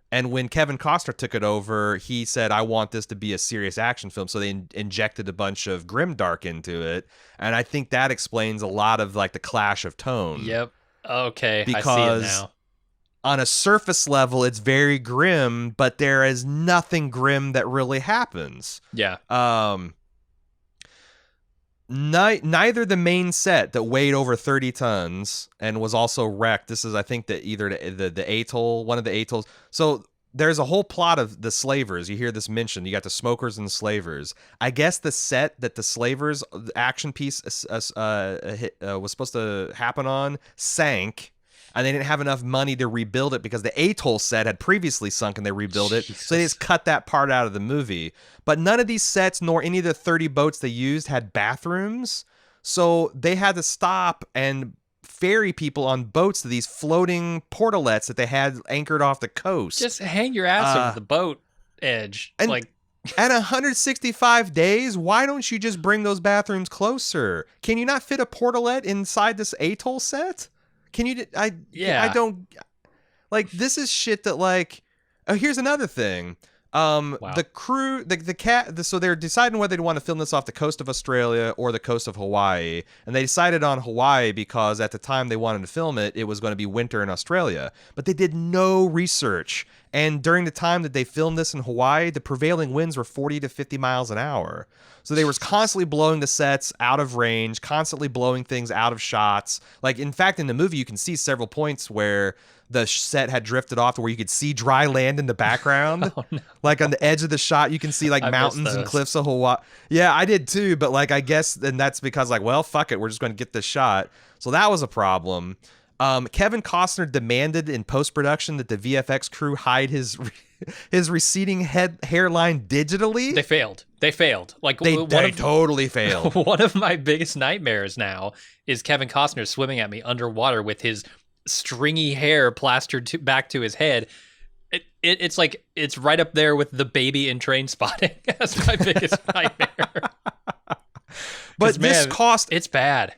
And when Kevin Costner took it over, he said, I want this to be a serious action film. So they injected a bunch of grimdark into it. And I think that explains a lot of like the clash of tone. Yep. Okay. Because I see it now. On a surface level, it's very grim, but there is nothing grim that really happens. Yeah. Neither the main set that weighed over 30 tons and was also wrecked. This is, I think, that either the atoll, one of the atolls. So there's a whole plot of the slavers. You hear this mentioned. You got the smokers and the slavers. I guess the set that the slavers action piece was supposed to happen on sank. And they didn't have enough money to rebuild it because the atoll set had previously sunk and they rebuilt it. So they just cut that part out of the movie. But none of these sets, nor any of the 30 boats they used, had bathrooms. So they had to stop and ferry people on boats to these floating portalets that they had anchored off the coast. Just hang your ass over the boat edge. And like at 165 days, why don't you just bring those bathrooms closer? Can you not fit a portalet inside this atoll set? Can you? I don't like this is shit that like. Oh, here's another thing. Wow. The crew, so they're deciding whether they want to film this off the coast of Australia or the coast of Hawaii, and they decided on Hawaii because at the time they wanted to film it, it was going to be winter in Australia. But they did no research, and during the time that they filmed this in Hawaii, the prevailing winds were 40 to 50 miles an hour. So they were constantly blowing the sets out of range, constantly blowing things out of shots. Like, in fact, in the movie, you can see several points where the set had drifted off to where you could see dry land in the background. Oh, no. Like on the edge of the shot, you can see like mountains and cliffs of Hawaii. Yeah, I did too. But like, I guess, and that's because like, well, fuck it. We're just going to get this shot. So that was a problem. Kevin Costner demanded in post-production that the VFX crew hide his receding hairline digitally. They failed. Like they totally failed. One of my biggest nightmares now is Kevin Costner swimming at me underwater with his stringy hair plastered back to his head. It's like it's right up there with the baby in Trainspotting. That's my biggest nightmare. But man, it's bad.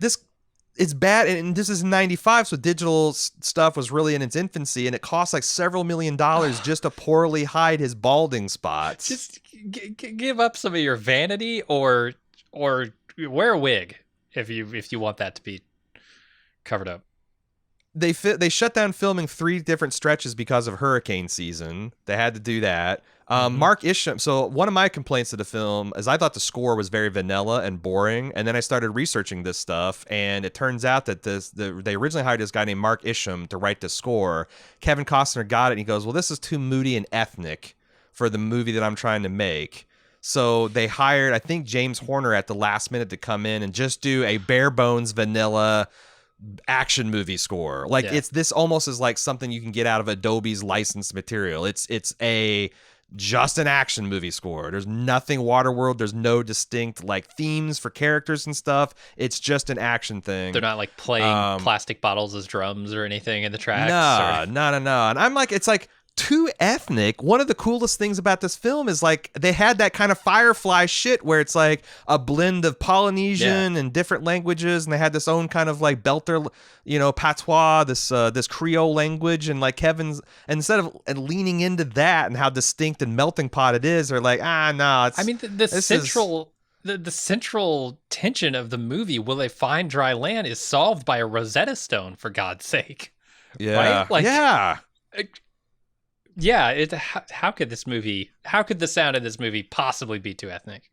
It's bad, and this is 95, so digital stuff was really in its infancy, and it cost like several $1 million just to poorly hide his balding spots. Just give up some of your vanity, or wear a wig if you want that to be covered up. They shut down filming 3 different stretches because of hurricane season. They had to do that. Mark Isham. So one of my complaints of the film is I thought the score was very vanilla and boring, and then I started researching this stuff, and it turns out that they originally hired this guy named Mark Isham to write the score. Kevin Costner got it, and he goes, "Well, this is too moody and ethnic for the movie that I'm trying to make." So they hired, I think, James Horner at the last minute to come in and just do a bare bones vanilla action movie score. Like it's this almost is like something you can get out of Adobe's licensed material. It's just an action movie score. There's nothing Waterworld. There's no distinct like themes for characters and stuff. It's just an action thing. They're not like playing plastic bottles as drums or anything in the tracks. No. And I'm like, it's like too ethnic. One of the coolest things about this film is like they had that kind of Firefly shit where it's like a blend of Polynesian and different languages, and they had this own kind of like belter, patois, this Creole language, and like Kevin's, instead of leaning into that and how distinct and melting pot it is, they're like, no. It's, I mean, the central tension of the movie, will they find dry land, is solved by a Rosetta Stone, for God's sake. Yeah. Right? Like, yeah. Yeah, how could the sound of this movie possibly be too ethnic?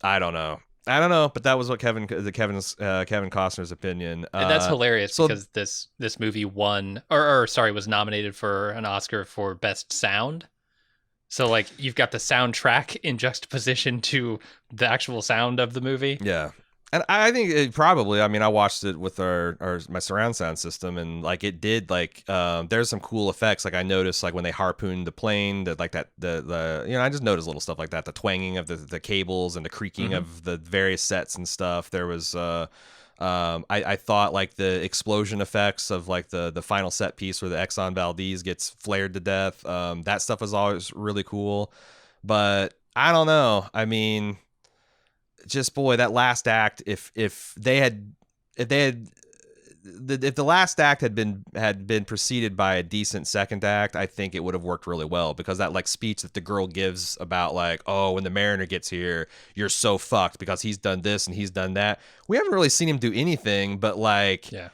I don't know. I don't know, but that was what Kevin Costner's opinion. And that's hilarious so because this movie won, or sorry, was nominated for an Oscar for Best Sound. So like you've got the soundtrack in juxtaposition to the actual sound of the movie. Yeah. And I think it probably, I mean, I watched it with my surround sound system, and like it did like there's some cool effects. Like I noticed like when they harpooned the plane, that like that the I just noticed little stuff like that, the twanging of the cables and the creaking of the various sets and stuff. There was I thought like the explosion effects of like the final set piece where the Exxon Valdez gets flared to death. That stuff was always really cool. But I don't know. I mean, just boy, that last act, if the last act had been preceded by a decent second act, I think it would have worked really well, because that like speech that the girl gives about like, oh, when the Mariner gets here, you're so fucked because he's done this and he's done that. We haven't really seen him do anything but like, yeah,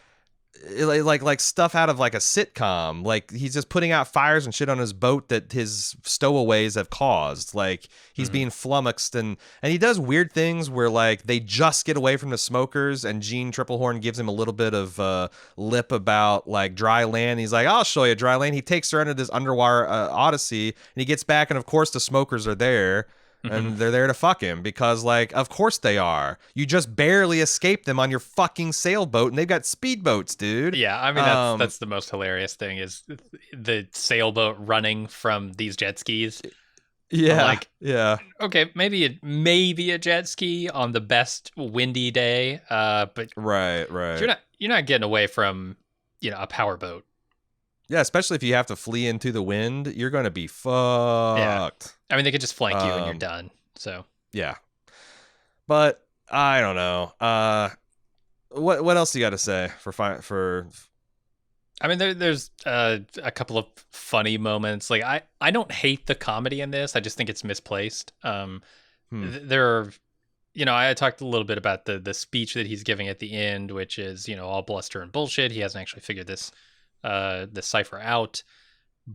like stuff out of like a sitcom. Like he's just putting out fires and shit on his boat that his stowaways have caused. Like he's being flummoxed, and he does weird things where like they just get away from the smokers, and Gene Triplehorn gives him a little bit of lip about like dry land. He's like, I'll show you dry land. He takes her under this underwater odyssey, and he gets back, and of course the smokers are there. And they're there to fuck him because, like, of course they are. You just barely escaped them on your fucking sailboat, and they've got speedboats, dude. Yeah, I mean that's the most hilarious thing is the sailboat running from these jet skis. Yeah, like, yeah. Okay, maybe a jet ski on the best windy day, but right. You're not getting away from a powerboat. Yeah, especially if you have to flee into the wind, you're going to be fucked. Yeah. I mean, they could just flank you and you're done. So yeah, but I don't know. What else you got to say for? I mean, there's a couple of funny moments. Like I don't hate the comedy in this. I just think it's misplaced. There are, I talked a little bit about the speech that he's giving at the end, which is all bluster and bullshit. He hasn't actually figured this the cipher out,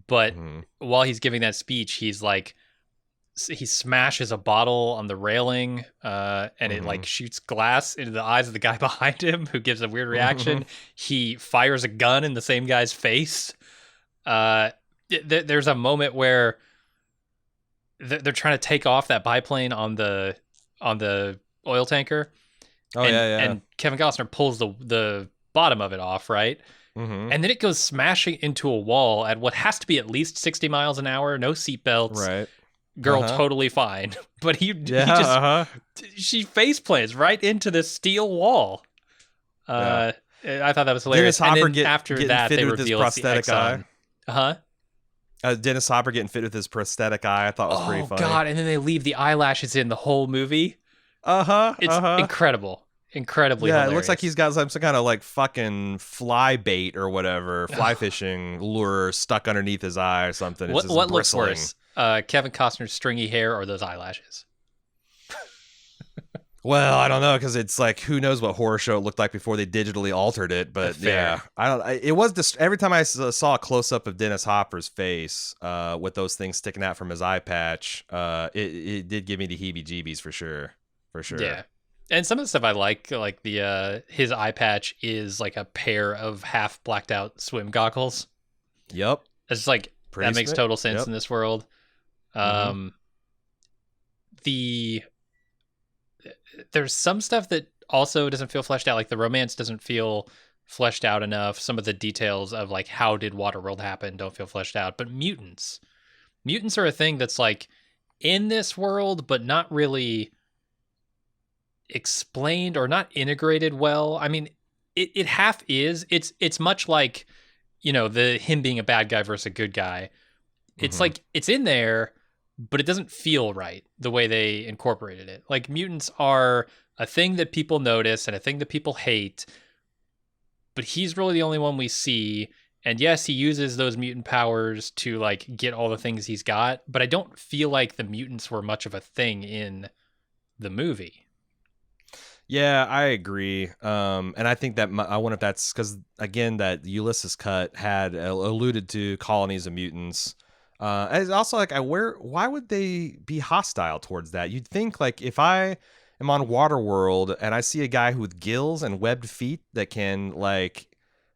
but while he's giving that speech, he's like, he smashes a bottle on the railing, and it like shoots glass into the eyes of the guy behind him, who gives a weird reaction. He fires a gun in the same guy's face. There's a moment where they're trying to take off that biplane on the oil tanker. And Kevin Costner pulls the bottom of it off, right? And then it goes smashing into a wall at what has to be at least 60 miles an hour, no seatbelts. Right. Girl totally fine. But he just she face plants right into this steel wall. I thought that was hilarious. Dennis Hopper and then after that they reveal it's the Exxon. Dennis Hopper getting fit with his prosthetic eye, I thought was pretty funny. Oh god, and then they leave the eyelashes in the whole movie. It's incredible. Incredibly hilarious. It looks like he's got some kind of like fucking fly bait or whatever, fly fishing lure stuck underneath his eye or something. It's what looks worse, Kevin Costner's stringy hair or those eyelashes? Well, I don't know, because it's like, who knows what horror show it looked like before they digitally altered it. But it was every time I saw a close up of Dennis Hopper's face with those things sticking out from his eye patch, it did give me the heebie-jeebies for sure. Yeah. And some of the stuff I like the his eye patch is like a pair of half blacked out swim goggles. Yep. It's like that makes total sense in this world. There's some stuff that also doesn't feel fleshed out. Like the romance doesn't feel fleshed out enough. Some of the details of like how did Waterworld happen don't feel fleshed out. But mutants are a thing that's like in this world, but not really explained or not integrated well. I mean, it half is. It's much like, the him being a bad guy versus a good guy. It's like it's in there, but it doesn't feel right the way they incorporated it. Like mutants are a thing that people notice and a thing that people hate, but he's really the only one we see. And yes, he uses those mutant powers to like get all the things he's got, but I don't feel like the mutants were much of a thing in the movie. Yeah, I agree. And I think that I wonder if that's because, again, that Ulysses cut had alluded to colonies of mutants. And it's also like, why would they be hostile towards that? You'd think like if I am on Waterworld and I see a guy with gills and webbed feet that can like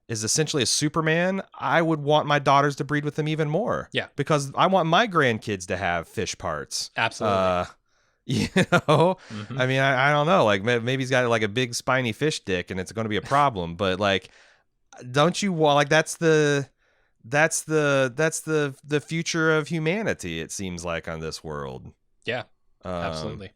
is essentially a Superman, I would want my daughters to breed with him even more. Yeah. Because I want my grandkids to have fish parts. Absolutely. You know, I mean, I don't know. Like maybe he's got like a big spiny fish dick and it's going to be a problem. But like, don't you want like that's the future of humanity, it seems like, on this world. Yeah, absolutely.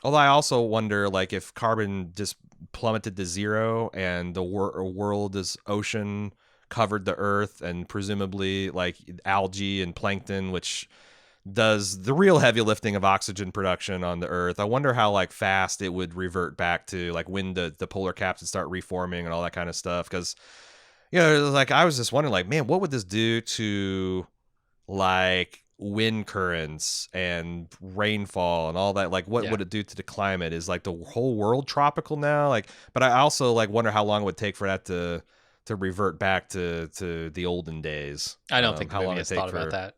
Although I also wonder like if carbon just plummeted to zero and the world is ocean covered the earth and presumably like algae and plankton, which does the real heavy lifting of oxygen production on the earth. I wonder how like fast it would revert back to like when the polar caps would start reforming and all that kind of stuff. Because, you know, like I was just wondering like, man, what would this do to like wind currents and rainfall and all that? Like what would it do to the climate? Is like the whole world tropical now? Like, but I also like wonder how long it would take for that to revert back to the olden days. I don't think the movie has thought about that.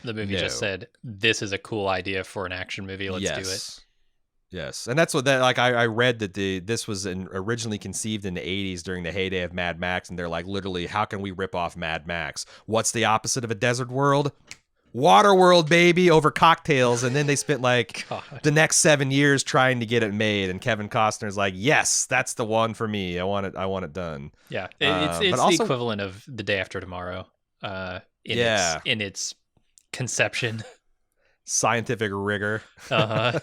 The movie just said, this is a cool idea for an action movie. Let's do it. Yes. And that's what that, like, I read that this was originally conceived in the 80s during the heyday of Mad Max. And they're like, literally, how can we rip off Mad Max? What's the opposite of a desert world? Waterworld, baby, over cocktails. And then they spent like the next 7 years trying to get it made. And Kevin Costner's like, yes, that's the one for me. I want it done. Yeah. It's also the equivalent of The Day After Tomorrow. In its conception, scientific rigor. Yeah,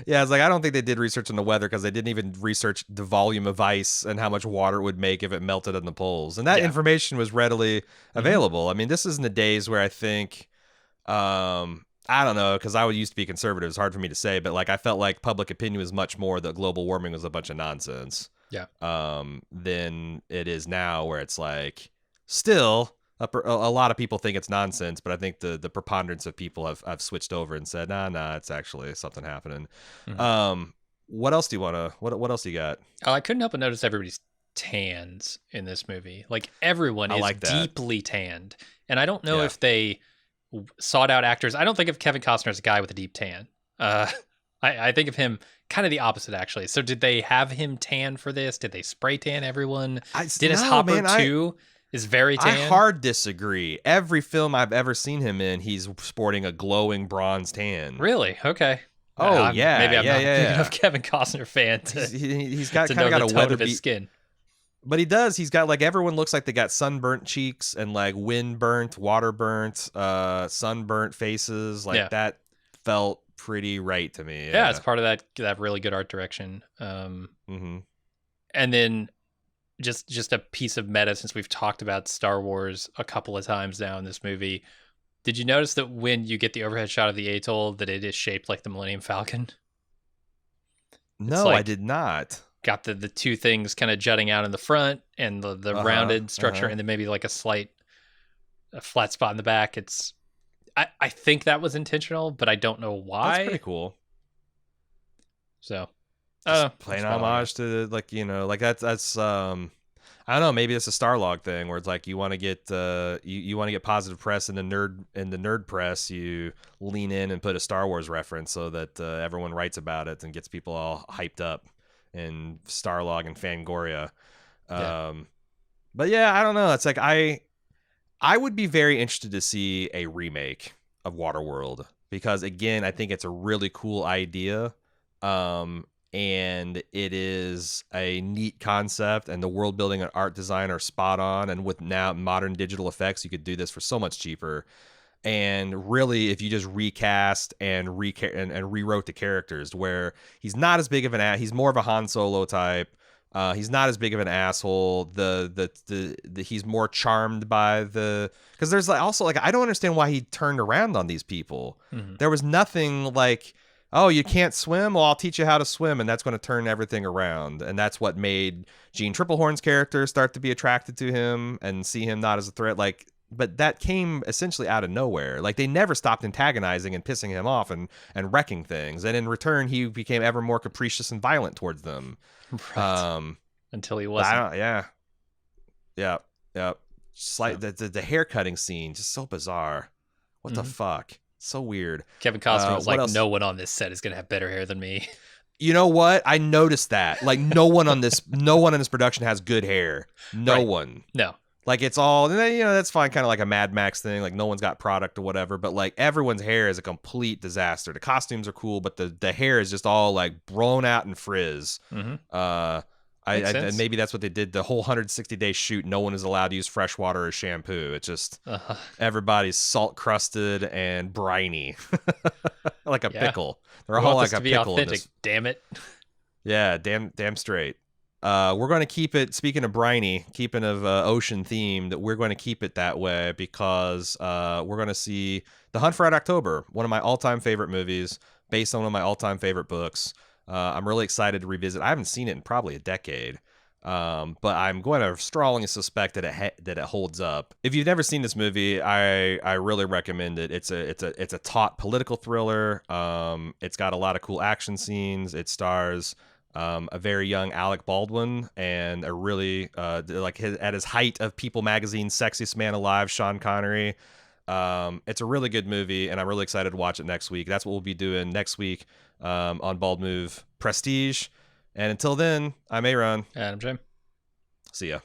it's like I don't think they did research on the weather because they didn't even research the volume of ice and how much water it would make if it melted on the poles, and that information was readily available. I mean, this is in the days where I think I don't know, because I would used to be conservative. It's hard for me to say, but like I felt like public opinion was much more that global warming was a bunch of nonsense than it is now, where it's like still a lot of people think it's nonsense, but I think the preponderance of people have switched over and said, nah, it's actually something happening. What else do you want to? What else do you got? Oh, I couldn't help but notice everybody's tans in this movie. Like everyone is like deeply tanned, and I don't know if they sought out actors. I don't think of Kevin Costner as a guy with a deep tan. I think of him kind of the opposite, actually. So did they have him tan for this? Did they spray tan everyone? Dennis Hopper too is very tan. I hard disagree. Every film I've ever seen him in, he's sporting a glowing bronze tan. Really? Okay. Oh, maybe I'm not big enough Kevin Costner fan he's got kind of got a weather beat skin. But he does. He's got like everyone looks like they got sunburnt cheeks and like wind burnt, water burnt, sunburnt faces. Like that felt pretty right to me. Yeah, it's part of that really good art direction. And then just a piece of meta, since we've talked about Star Wars a couple of times now in this movie. Did you notice that when you get the overhead shot of the atoll, that it is shaped like the Millennium Falcon? No, I did not. Got the two things kind of jutting out in the front and the rounded structure, and then maybe like a flat spot in the back. I think that was intentional, but I don't know why. That's pretty cool. So playing homage to like, you know, like that's I don't know, maybe it's a Starlog thing where it's like you want to get you want to get positive press in the nerd press, you lean in and put a Star Wars reference so that everyone writes about it and gets people all hyped up in Starlog and Fangoria. But yeah, I don't know. It's like I would be very interested to see a remake of Waterworld because again, I think it's a really cool idea. And it is a neat concept, and the world building and art design are spot on. And with now modern digital effects, you could do this for so much cheaper. And really, if you just recast and rewrote the characters, where he's not as big of an he's more of a Han Solo type. He's not as big of an asshole. He's more charmed by because there's also like I don't understand why he turned around on these people. There was nothing like, oh, you can't swim? Well, I'll teach you how to swim, and that's going to turn everything around. And that's what made Gene Triplehorn's character start to be attracted to him and see him not as a threat. Like, but that came essentially out of nowhere. Like, they never stopped antagonizing and pissing him off and wrecking things. And in return, he became ever more capricious and violent towards them. Right. Until he wasn't. Yeah. Just like the haircutting scene, just so bizarre. What the fuck? So weird. Kevin Costner was like, no one on this set is going to have better hair than me. You know what? I noticed that. Like no one in this production has good hair. No one. No. Like it's all, that's fine, kind of like a Mad Max thing. Like no one's got product or whatever, but like everyone's hair is a complete disaster. The costumes are cool, but the hair is just all like blown out and frizz. Mm-hmm. And maybe that's what they did. The whole 160-day shoot, no one is allowed to use fresh water or shampoo. It's just everybody's salt crusted and briny, like a pickle. They're all like a pickle. Authentic, damn it. Yeah, damn straight. We're going to keep it, speaking of briny, keeping of ocean themed, we're going to keep it that way because we're going to see The Hunt for Red October, one of my all-time favorite movies, based on one of my all-time favorite books. I'm really excited to revisit. I haven't seen it in probably a decade, but I'm going to strongly suspect that it holds up. If you've never seen this movie, I really recommend it. It's a taut political thriller. It's got a lot of cool action scenes. It stars a very young Alec Baldwin and a really at his height of People Magazine's Sexiest Man Alive, Sean Connery. It's a really good movie, and I'm really excited to watch it next week. That's what we'll be doing next week on Bald Move Prestige. And until then, I'm Aaron. And I'm Jim. See ya.